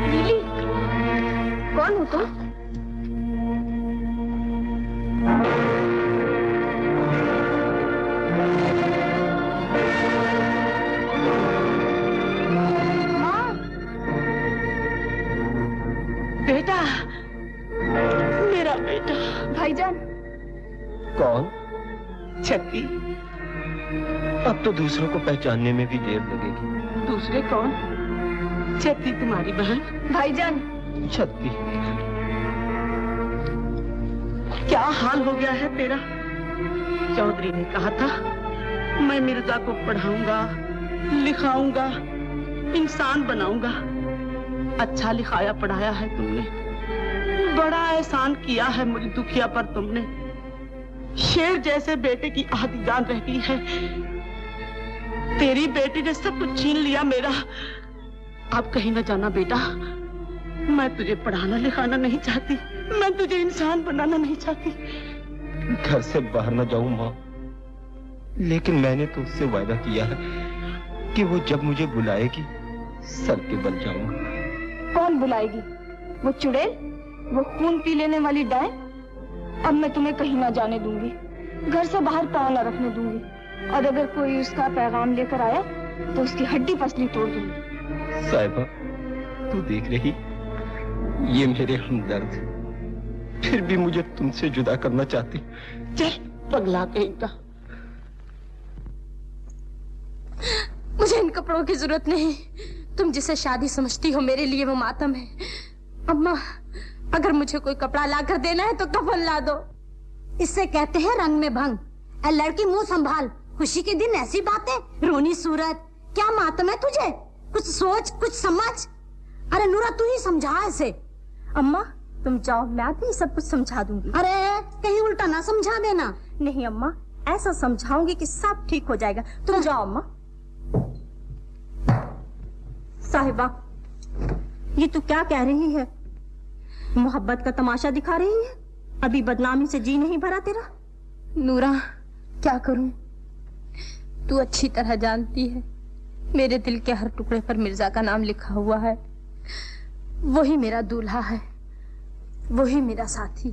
नीली, कौन हो तुम? बेटा, मेरा बेटा। भाईजान। कौन? छत्ती। अब तो दूसरों को पहचानने में भी देर लगेगी। दूसरे कौन? छत्ती तुम्हारी बहन। भाईजान। छत्ती, क्या हाल हो गया है तेरा? चौधरी ने कहा था मैं मिर्जा को पढ़ाऊंगा, लिखाऊंगा, इंसान बनाऊंगा। अच्छा लिखाया पढ़ाया है तुमने। बड़ा एहसान किया है मुझे दुखिया पर तुमने। शेर जैसे बेटे की आधी जान रह गई है। तेरी बेटी ने सब कुछ छीन लिया मेरा। अब कहीं न जाना बेटा। मैं तुझे पढ़ाना लिखाना नहीं चाहती। मैं तुझे इंसान बनाना नहीं चाहती। घर से बाहर न जाऊं माँ, लेकिन मैंने तो उससे वादा किया है कि वो जब मुझे बुलाएगी सर के बल जाऊंगा। कौन बुलाएगी? वो चुड़ैल, वो खून पी लेने वाली डाय? अब मैं तुम्हें कहीं ना जाने दूंगी, घर से बाहर पाँव न रखने दूंगी। और अगर कोई उसका पैगाम लेकर आया तो उसकी हड्डी पसली तोड़ दूंगी। साहिबा, तू देख रही, ये मेरे हमदर्द फिर भी मुझे तुमसे जुदा करना चाहती। चल पगला कहेगा। मुझे इन कपड़ों की जरूरत नहीं। तुम जिसे शादी समझती हो मेरे लिए वो मातम है। अम्मा, अगर मुझे कोई कपड़ा लाकर देना है तो कफन ला दो। इससे कहते हैं रंग में भंग। ए लड़की, मुंह संभाल। खुशी के दिन ऐसी बातें, रोनी सूरत। क्या मातम है तुझे? कुछ सोच, कुछ समझ। अरे नूरा, तू ही समझा इसे। अम्मा तुम जाओ, मैं आती सब कुछ समझा दूंगी। अरे कहीं उल्टा ना समझा देना। नहीं अम्मा, ऐसा समझाऊंगी कि सब ठीक हो जाएगा। तुम जाओ अम्मा। साहिबा, ये तू क्या कह रही है? मोहब्बत का तमाशा दिखा रही है? अभी बदनामी से जी नहीं भरा तेरा? नूरा, क्या करूं? तू अच्छी तरह जानती है मेरे दिल के हर टुकड़े पर मिर्जा का नाम लिखा हुआ है। वही मेरा दूल्हा है, वही मेरा साथी।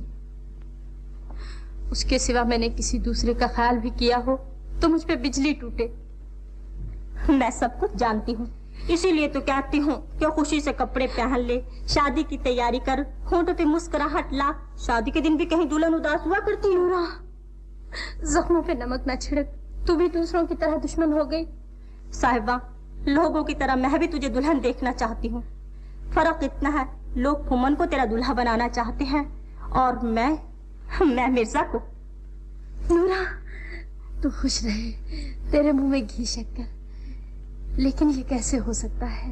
उसके सिवा मैंने किसी दूसरे का ख्याल भी किया हो तो मुझ पे बिजली टूटे। मैं सब कुछ जानती हूँ, इसीलिए तो कहती हूँ क्यों खुशी से कपड़े पहन ले, शादी की तैयारी कर, होंठों पे मुस्कुराहट ला। शादी के दिन भी कहीं दुल्हन उदास हुआ करती है। जख्मों पे नमक न छिड़क, तू भी दूसरों की तरह दुश्मन हो गई। साहिबा, लोगों की तरह मैं भी तुझे दुल्हन देखना चाहती हूँ। फर्क इतना है, लोग फुमन को तेरा दूल्हा बनाना चाहते हैं और मैं मिर्जा को। नूरा, तू खुश रहे, तेरे मुंह में घी शक्कर। लेकिन ये कैसे हो सकता है?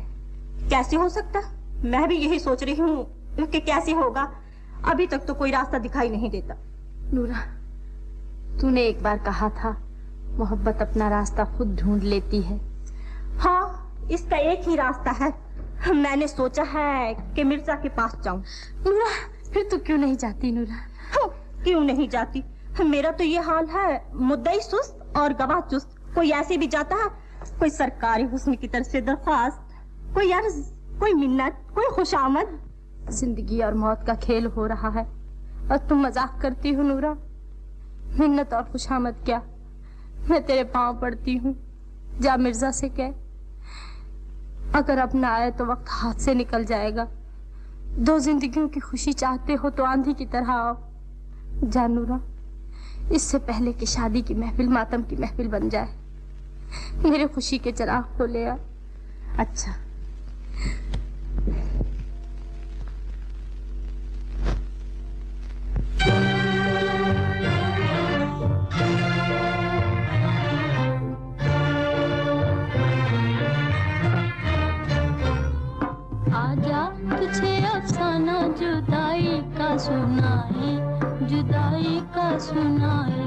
कैसे हो सकता? मैं भी यही सोच रही हूँ कि कैसे होगा। अभी तक तो कोई रास्ता दिखाई नहीं देता। नूरा, तूने एक बार कहा था मोहब्बत अपना रास्ता खुद ढूंढ लेती है। हाँ, इसका एक ही रास्ता है। मैंने सोचा है कि मिर्जा के पास जाऊं। नूरा, फिर तू क्यों नहीं जाती? नूरा, क्यों नहीं जाती? मेरा तो ये हाल है, मुद्दई सुस्त और गवाह चुस्त। कोई ऐसे भी जाता है, कोई सरकारी हुस्न की तरफ से दरख्वास्त, कोई अर्ज, कोई मिन्नत, कोई खुशामद। जिंदगी और मौत का खेल हो रहा है और तुम मजाक करती हो। नूरा, मिन्नत और खुशामद क्या? मैं तेरे पांव पड़ती हूँ, जा मिर्जा से कह, अगर अब ना आए तो वक्त हाथ से निकल जाएगा। दो जिंदगियों की खुशी चाहते हो तो आंधी की तरह आओ। जा नूरा, इससे पहले कि शादी की महफिल मातम की महफिल बन जाए, मेरे खुशी के चिराग को ले आ। अच्छा, आजा तुझे अफसाना जुदाई का सुनाए, जुदाई का सुनाए।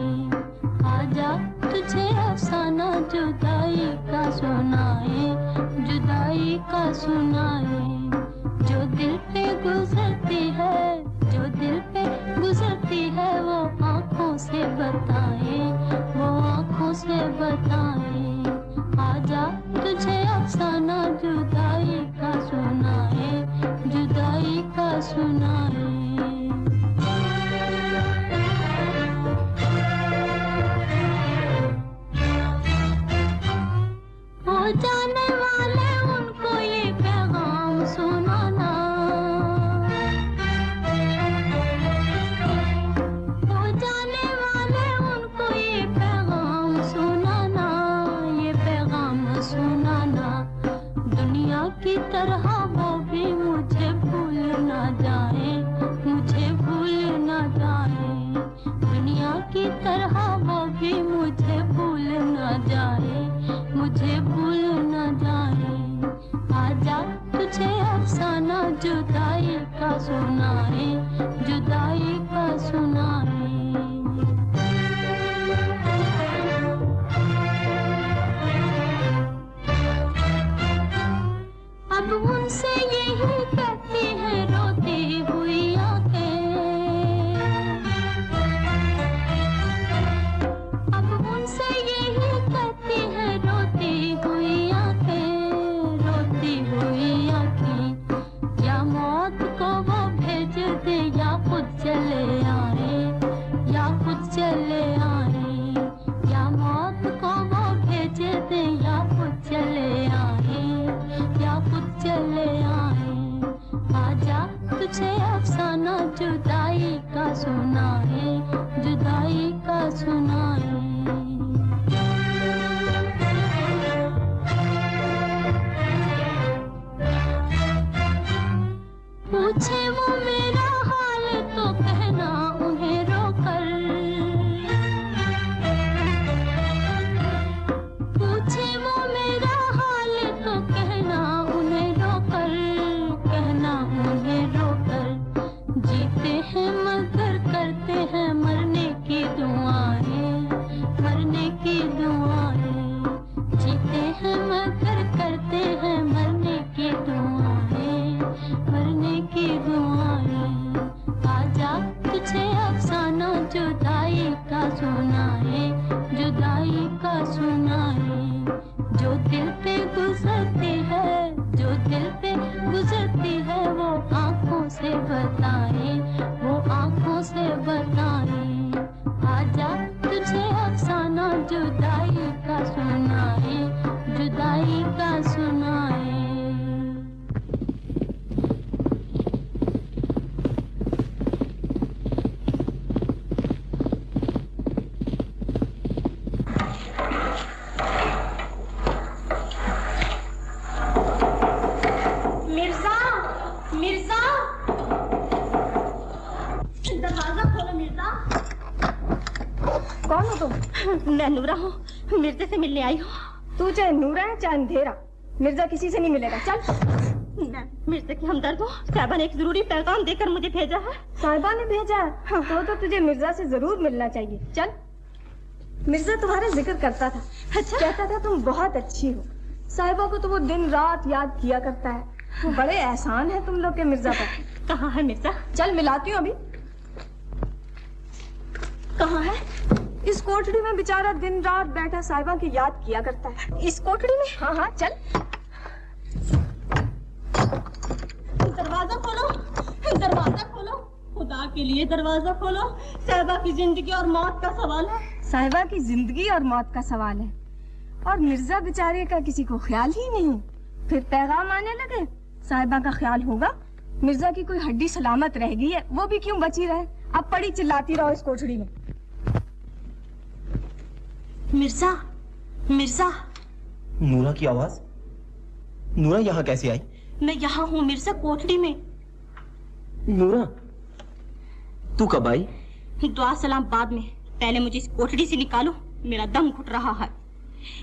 आजा तुझे अफसाना जुदाई का सुनाए, जुदाई का सुनाए। जो दिल पे गुजरती है, जो दिल पे गुजरती है, वो आँखों से बताए, वो आँखों से बताए। आजा तुझे अफसाना जुदाई का सुनाए, जुदाई का सुनाए। हो जाने वाले उनको ये पैगाम सुनाना, हो जाने वाले उनको ये पैगाम सुनाना, ये पैगाम सुनाना। दुनिया की तरह वो भी मुझे भूल ना जाए, मुझे भूल ना जाए। दुनिया की तरह वो भी मुझे भूल ना जाए, मुझे भूल ना जाए। आजा तुझे अफसाना जुदाई का सुनाए, जुदाई का सुनाए। अब उनसे यही कहती है रोती हुई आंखें, अब उनसे यही कहती है रोती हुई आंखें, रोती हुई आंखें। या मौत को वो भेज दे या खुद चले आए, या खुद चले आए। या मौत को वो भेज दे या खुद चले आए, या खुद चले आए। आजा तुझे अफसाना जुदाई का सुनाए, जुदाई का सुनाए। पूछे वो मेरा हाल तो कहना उन्हें रोकर, पूछे वो मेरा हाल तो कहना उन्हें रोकर, कहना उन्हें रोकर। जीते हैं मगर करते हैं मरने की दुआएं, मरने की दुआएं। जीते हैं मगर करते हैं मरने की दुआएं, मरने की दुआएं। आजा तुझे अफसाना जुदाई का सुनाए, जुदाई का सुनाए। जो दिल पे गुजरती है, जो दिल पे गुजरती है, वो आँखों से बताए, वो आँखों से बताए। आजा तुझे अफसाना जुदाई का सुनाए, जुदाई का सुनाए। मिर्जा, मिर्जा, दरवाजा खोलो मिर्जा। कौन हो तुम? मैं नूरा हूँ, मिर्जे से मिलने आई हूँ। तू चाहे नूरा है चाहे अंधेरा, मिर्जा किसी से नहीं मिलेगा। चल। मैं मिर्जा की हमदर्द हूँ। साहिबा ने एक जरूरी पैगाम देकर मुझे भेजा है। साहिबा ने भेजा है? हाँ। तो तुझे मिर्जा से जरूर मिलना चाहिए। चल। मिर्जा तुम्हारा जिक्र करता था। अच्छा? कहता था तुम बहुत अच्छी हो। साहिबा को तो वो दिन रात याद किया करता है। बड़े एहसान है तुम लोग के मिर्जा पर। कहाँ है मिर्जा? चल मिलाती हूँ अभी। कहाँ है? इस कोठड़ी में बेचारा दिन रात बैठा साहिबा की याद किया करता है। इस कोठड़ी में? हाँ हाँ चल। दरवाजा खोलो, दरवाजा खोलो, खुदा के लिए दरवाजा खोलो। साहिबा की जिंदगी और मौत का सवाल है। साहिबा की जिंदगी और मौत का सवाल है, और मिर्जा बेचारे का किसी को ख्याल ही नहीं। फिर पैगाम आने लगे, साहिबा का ख्याल होगा। मिर्जा की कोई हड्डी सलामत रह गई है, वो भी क्यों बची रहे। अब पड़ी चिल्लाती रहो इस कोठड़ी में। मिर्जा, मिर्जा। नूरा की आवाज? नूरा यहाँ कैसे आई? मैं यहाँ हूँ मिर्जा, कोठड़ी में। नूरा, तू कब आई? दुआ सलाम बाद में, पहले मुझे इस कोठड़ी से निकालो, मेरा दम घुट रहा है।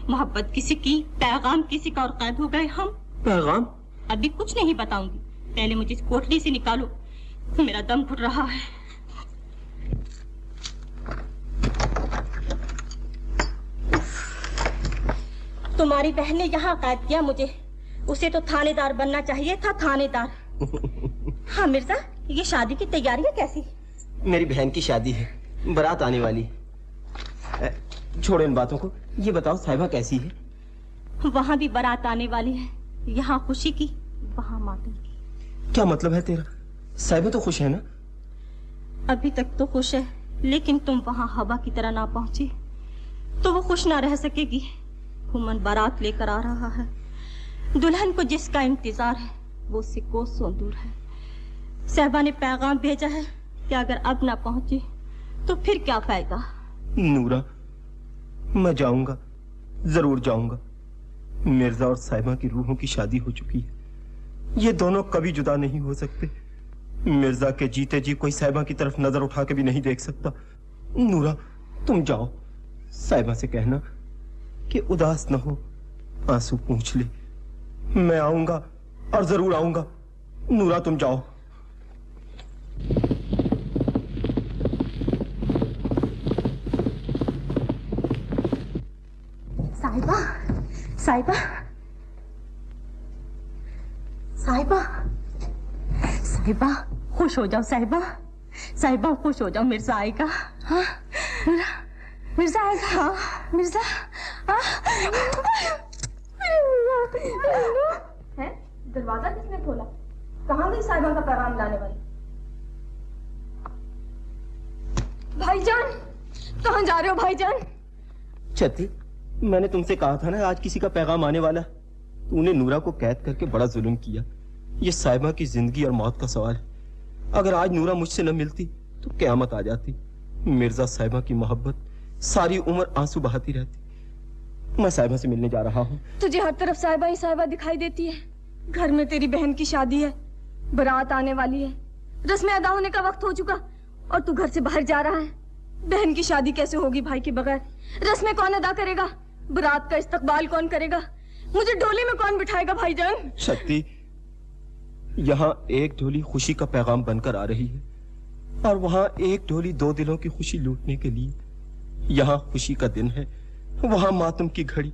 मोहब्बत किसी की, पैगाम किसी का और कैद हो गए हम। पैगाम? अभी कुछ नहीं बताऊंगी, पहले मुझे इस कोठड़ी से निकालो, मेरा दम घुट रहा है। तुम्हारी बहन ने यहाँ कैद किया मुझे, उसे तो थानेदार बनना चाहिए था, थानेदार। हाँ मिर्जा, ये शादी की तैयारियां कैसी? मेरी बहन की शादी है, बारात आने वाली। छोड़ो इन बातों को, ये बताओ साहिबा कैसी है? वहाँ भी बारात आने वाली है, यहाँ खुशी की, वहाँ मातम की। क्या मतलब है तेरा? साहिबा तो खुश है ना? अभी तक तो खुश है, लेकिन तुम वहाँ हवा की तरह ना पहुँची तो वो खुश ना रह सकेगी। फुमन बारात लेकर आ रहा है, दुल्हन को जिसका इंतजार है वो उससे कोसों दूर है। साहिबा ने पैगाम भेजा है कि अगर अब ना पहुंची तो फिर क्या फायदा। नूरा, मैं जाऊंगा, जरूर जाऊंगा। मिर्जा और साहिबा की रूहों की शादी हो चुकी है, ये दोनों कभी जुदा नहीं हो सकते। मिर्जा के जीते जी कोई साहिबा की तरफ नजर उठा के भी नहीं देख सकता। नूरा, तुम जाओ, साहिबा से कहना कि उदास न हो, आंसू पूंछ ले। मैं आऊंगा और जरूर आऊंगा। नूरा, तुम जाओ। साहिबा, साहिबा, साहिबा, साहिबा, खुश हो जाओ साहिबा, साहिबा खुश हो जाओ, मिर्जा आएगा। हाँ, मिर्जा आएगा। हाँ, मिर्जा। है? दरवाजा किसने खोला? कहाँ गई साहिबा का पैगाम लाने वाली? भाईजान, कहाँ जा रहे हो भाईजान? छती, मैंने तुमसे कहा था ना आज किसी का पैगाम आने वाला। तूने नूरा को कैद करके बड़ा जुल्म किया। ये साहिबा की जिंदगी और मौत का सवाल है। अगर आज नूरा मुझसे न मिलती तो क़यामत आ जाती। मिर्जा साहिबा की मोहब्बत सारी उम्र आंसू बहाती रहती। मैं साहिबा से मिलने जा रहा हूँ। तुझे हर तरफ साहिबा ही साहिबा दिखाई देती है। घर में तेरी बहन की शादी है, बारात आने वाली है, रस्में अदा होने का वक्त हो चुका और तू घर से बाहर जा रहा है। बहन की शादी कैसे होगी भाई के बगैर? रस्में कौन अदा करेगा? बारात का इस्तकबाल कौन करेगा? मुझे डोली में कौन बिठाएगा भाईजान? शक्ति, यहाँ एक डोली खुशी का पैगाम बनकर आ रही है और वहाँ एक डोली दो दिलों की खुशी लूटने के लिए। यहाँ खुशी का दिन है, वहाँ मातम की घड़ी।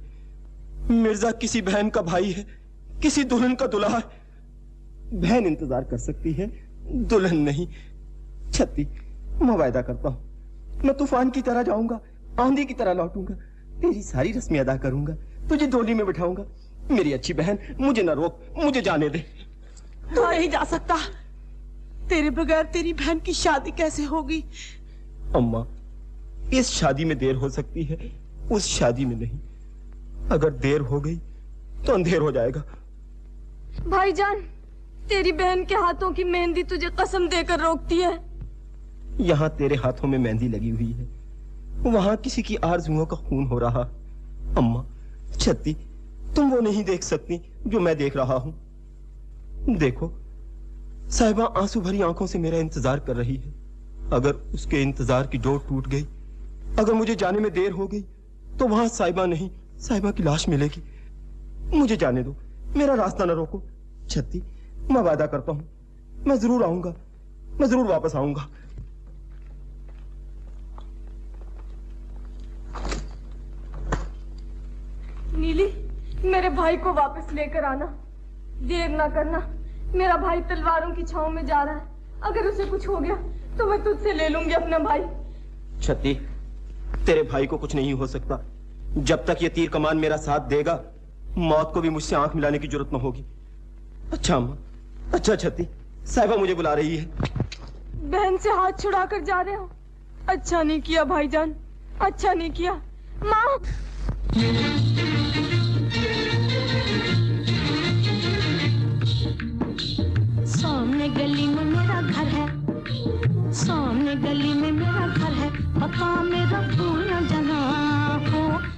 मिर्जा किसी बहन का भाई है, किसी दुल्हन का दुल्हा है। बहन इंतजार कर सकती है, दुल्हन नहीं। छत्ती, मैं वायदा करता हूँ, मैं तूफान की तरह जाऊंगा, आंधी की तरह लौटूंगा, तेरी सारी रस्में अदा करूंगा, तुझे डोली में बिठाऊंगा। मेरी अच्छी बहन, मुझे न रोक, मुझे जाने दे। तू नहीं जा सकता, तेरे बगैर तेरी बहन की शादी कैसे होगी? अम्मा, इस शादी में देर हो सकती है, उस शादी में नहीं। अगर देर हो गई तो अंधेर हो जाएगा। भाईजान, तेरी बहन के हाथों की मेहंदी तुझे कसम देकर रोकती है। यहाँ तेरे हाथों में मेहंदी लगी हुई है, वहां किसी की आरज़ुओं का खून हो रहा। अम्मा, छत्ती, तुम वो नहीं देख सकती जो मैं देख रहा हूं। देखो, साहिबा आंसू भरी आंखों से मेरा इंतजार कर रही है। अगर उसके इंतजार की डोर टूट गई, अगर मुझे जाने में देर हो गई, तो वहां साहिबा नहीं, साहिबा की लाश मिलेगी। मुझे जाने दो, मेरा रास्ता न रोको। छत्ती, मैं वादा करता हूं, मैं जरूर आऊंगा, मैं जरूर वापस आऊंगा। नीली, मेरे भाई को वापस लेकर आना, देर ना करना। मेरा भाई तलवारों की छांव में जा रहा है, अगर उसे कुछ हो गया तो मैं तुझसे ले लूंगी अपना भाई। छत्ती, तेरे भाई को कुछ नहीं हो सकता। जब तक ये तीर कमान मेरा साथ देगा, मौत को भी मुझसे आंख मिलाने की जरूरत न होगी। अच्छा अम्मा, अच्छा छत्ती, साहिबा मुझे बुला रही है। बहन से हाथ छुड़ाकर जा रहे हो? अच्छा नहीं किया भाईजान, अच्छा नहीं किया। माँ, सामने गली में मेरा घर है, सामने गली में मेरा घर है, पता मेरा भूल न जाना हो।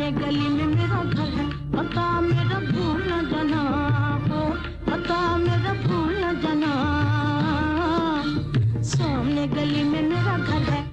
सामने गली में मेरा घर है, पता मेरा भूल न जाना हो, पता मेरा भूल न जाना। सामने गली में मेरा घर है।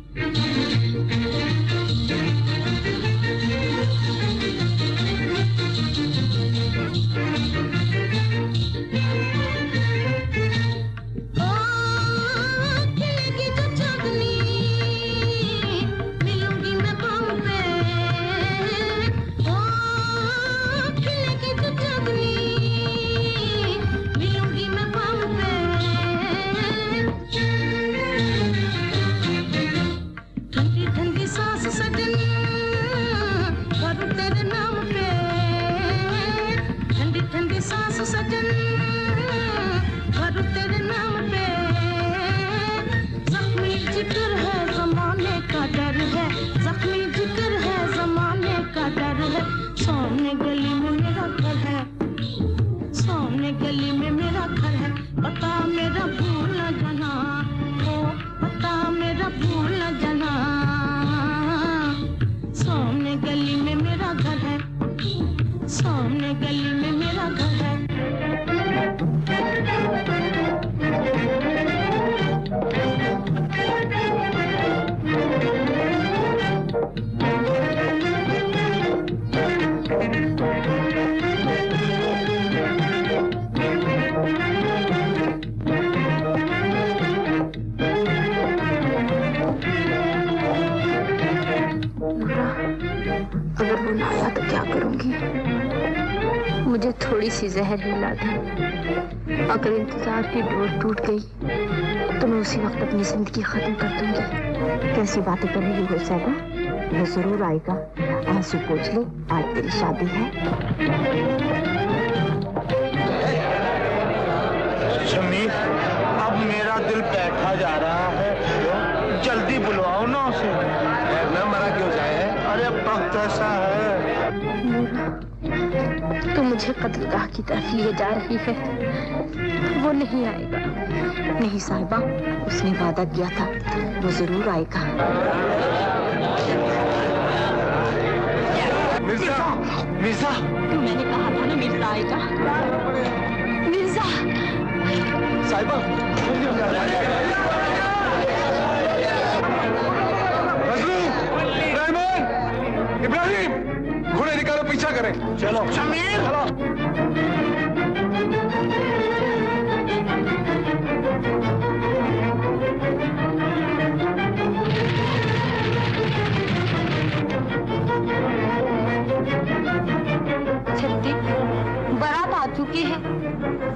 सामने गली में मेरा घर है, सामने गली में मेरा घर है, पता मेरा भूल न जाना हो, पता मेरा भूल न जाना। सामने गली में मेरा घर है, सामने गली में मेरा घर है। अगर वो ना आया तो क्या करूंगी? मुझे थोड़ी सी जहर हिला दे। अगर इंतजार की डोर टूट गई तो मैं उसी वक्त अपनी जिंदगी खत्म कर दूंगी। कैसी बातें कर रही हो साहबा? वो जरूर आएगा। आंसू पोंछ ले, आज तेरी शादी है। शमीर, अब मेरा दिल बैठा जा रहा है, जल्दी बुलवाओ ना उसे। न मरा क्यों जाए? अरे वक्त ऐसा है। तो मुझे कत्लगाह की तरफ लिए जा रही है, वो नहीं आएगा। नहीं साहिबा, उसने वादा किया था, वो जरूर आएगा। मिर्जा, मिर्जा, मैंने कहा था ना मिर्जा आएगा। मिर्जा, साहिबा, इब्राहिम, घोड़े निकालो, पीछा करें। चलो शमीर, चलो। छत्ती, बारात आ चुकी है,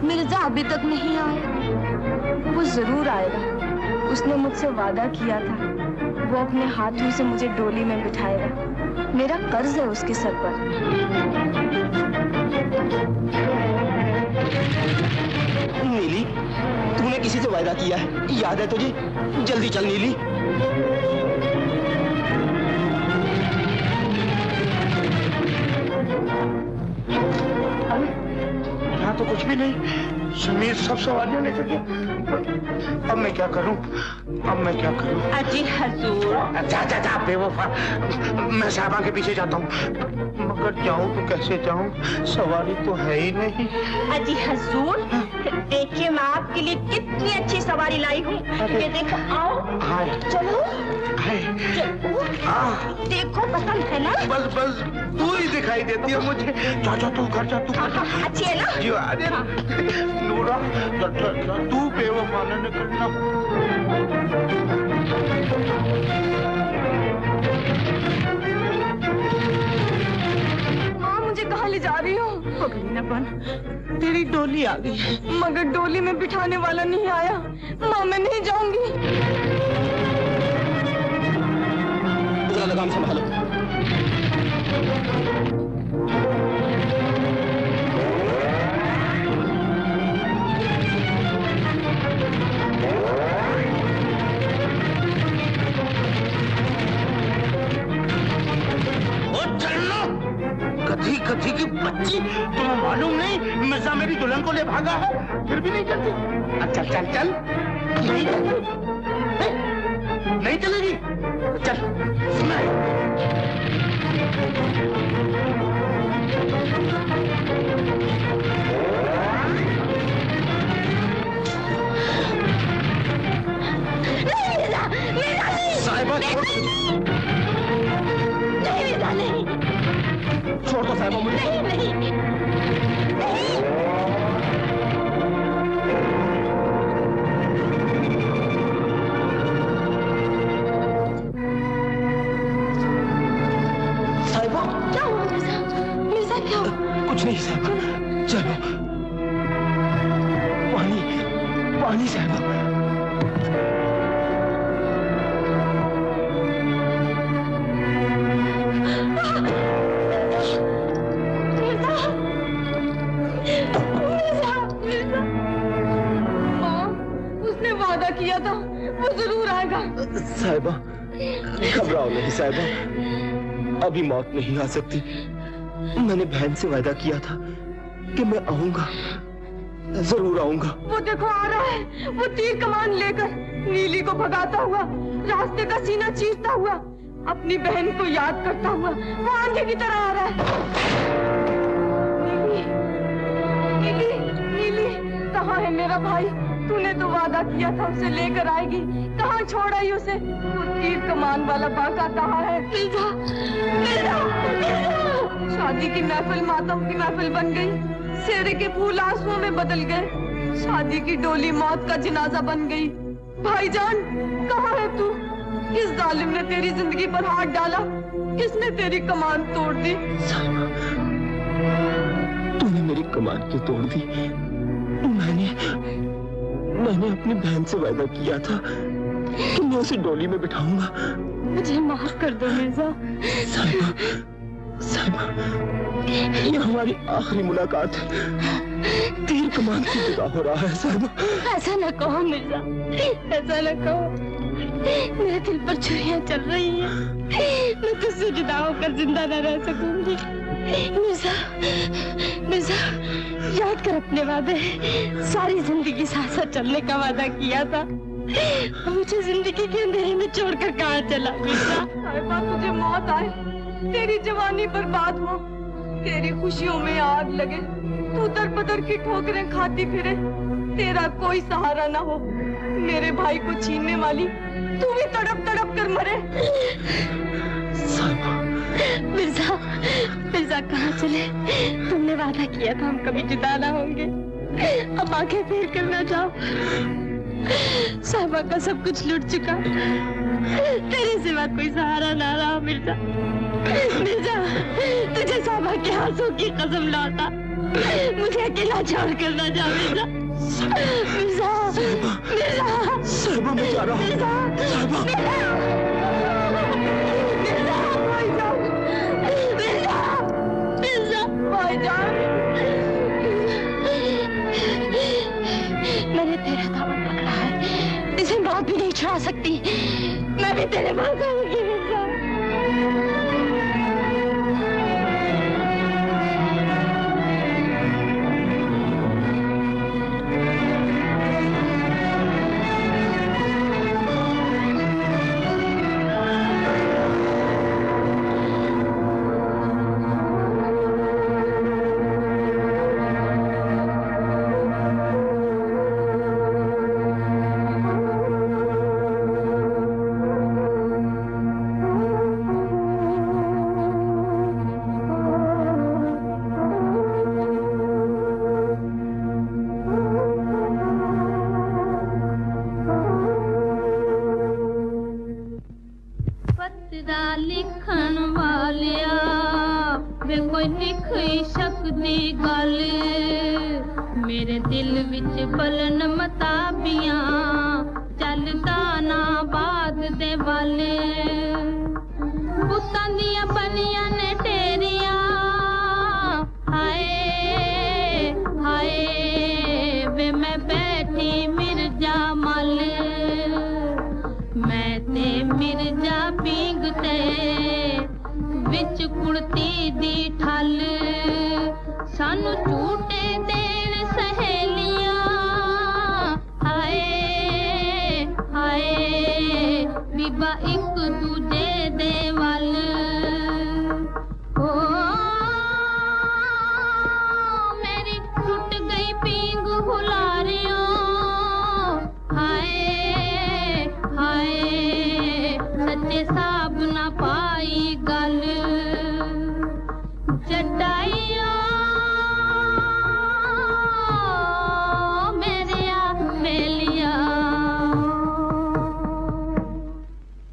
मिर्जा अभी तक नहीं आया। वो जरूर आएगा। उसने मुझसे वादा किया था, वो अपने हाथों से मुझे डोली में बिठाएगा। मेरा कर्ज है उसके सर पर। नीली, तूने किसी से वादा किया है, याद है तुझे? जल्दी चल नीली। यहाँ तो कुछ भी नहीं। शमीर सब सवारियां लेकर गया। अब मैं क्या करूं? अब मैं क्या करूं? अजी हजूर। जा जा जा बेवफा, मैं साहबा के पीछे जाता हूँ। मगर जाऊं तो कैसे जाऊं? सवारी तो है ही नहीं। अजी हजूर, देखिए मैं आपके लिए कितनी अच्छी सवारी लाई हूँ। ये देखो, आओ। चलो। देखो, पसंद है ना? बस बस तू ही दिखाई देती है मुझे। जा जा तू घर जा, तू घर जा। अच्छी है ना? जी अरे नूरा, तू बेवफा न निकलना। माँ, मुझे कहाँ ले जा रही हो? पगली न बन, तेरी डोली आ गई है। मगर डोली में बिठाने वाला नहीं आया। माँ, मैं नहीं जाऊंगी। लगाम संभालो। गधी गधी की बच्ची, तुम्हें मालूम नहीं मिर्जा मेरी दुल्हन को ले भागा है, फिर भी नहीं चलती। अच्छा चल चल, नहीं चलती, नहीं चलेगी, चल। छोड़ दो साहिबा मुझे। नहीं नहीं साहिबा क्या हुआ मिर्जा? मिर्जा क्या हुआ? कुछ नहीं साहिबा, चलो। पानी पानी साहिबा। किया था वो जरूर आएगा। साहिबा घबराओ नहीं साहिबा, अभी मौत नहीं आ सकती। मैंने बहन से वादा किया था कि मैं आऊंगा, जरूर आऊंगा। वो देखो आ रहा है, वो तीर कमान लेकर नीली को भगाता हुआ, रास्ते का सीना चीरता हुआ, अपनी बहन को याद करता हुआ वो आंधी की तरह आ रहा है। नीली, नीली, नीली, कहाँ है मेरा भाई? तूने तो वादा किया था उसे लेकर आएगी, कहाँ छोड़ आई उसे? वो तीर कमान वाला बांका कहाँ है? मिर्जा, मिर्जा, मिर्जा। शादी की महफिल मातम की महफिल बन गई, सेहरे के फूल आंसुओं में बदल गए, शादी की डोली मौत का जनाजा बन गई। भाईजान कहाँ है तू? किस जालिम ने तेरी जिंदगी पर हाथ डाला? किसने तेरी कमान तोड़ दी? तूने मेरी कमान क्यों तोड़ दी? मैंने अपनी बहन से वादा किया था कि मैं उसे डोली में बिठाऊंगा। मुझे माफ कर दो मिर्जा। साहिबा, साहिबा, ये हमारी आखिरी मुलाकात है। तीर कमान से जुदा हो रहा है साहिबा। ऐसा न कहो मिर्जा, ऐसा न कहो। मेरे दिल पर छुरियां चल रही हैं, मैं तुझसे जुदा होकर जिंदा न रह सकूंगी। मिर्जा, मिर्जा, याद कर अपने वादे। सारी जिंदगी साथ साथ चलने का वादा किया था, मुझे जिंदगी के अंधेरे में छोड़कर कहाँ चला मिर्जा? साहिबा तुझे मौत आए, तेरी जवानी बर्बाद हो, तेरी खुशियों में आग लगे, तू दर बदर की ठोकरें खाती फिरे, तेरा कोई सहारा न हो, मेरे भाई को छीनने वाली तू भी तड़प तड़प कर मरे। मिर्जा, मिर्जा कहाँ चले? तुमने वादा किया था हम कभी जुदा ना होंगे, अब आंखें फेर कर ना जाओ। साहिबा का सब कुछ लूट चुका, तेरे सिवा कोई सहारा ना रहा मिर्जा। मिर्जा, तुझे साहिबा के आंसू की कसम लौटा, मुझे अकेला छोड़ कर ना जा मिर्जा। मिर्जा, मिर्जा, साहिबा मैं जा रहा हूँ। साहिबा, भाईजान, मैंने तेरा दामन पकड़ा है, इसे मौत भी नहीं छुड़ा सकती। मैं भी तेरे पास आऊंगी मिर्जा। लिखन वालिया वे कोई लिख सकदी गल, मेरे दिल विच बलन मताबियां चलदा ना बाद दे वाले। पुत्तां दियां बनियां ने टेरियां, हाय हाय वे मैं बैठी मिर्जा मल, मैं ते मिर्जा पींगते विच कुड़ती दी ठल, सानू झूठे देन सहेलियां, हाय हाय बीबा एक दूजे दे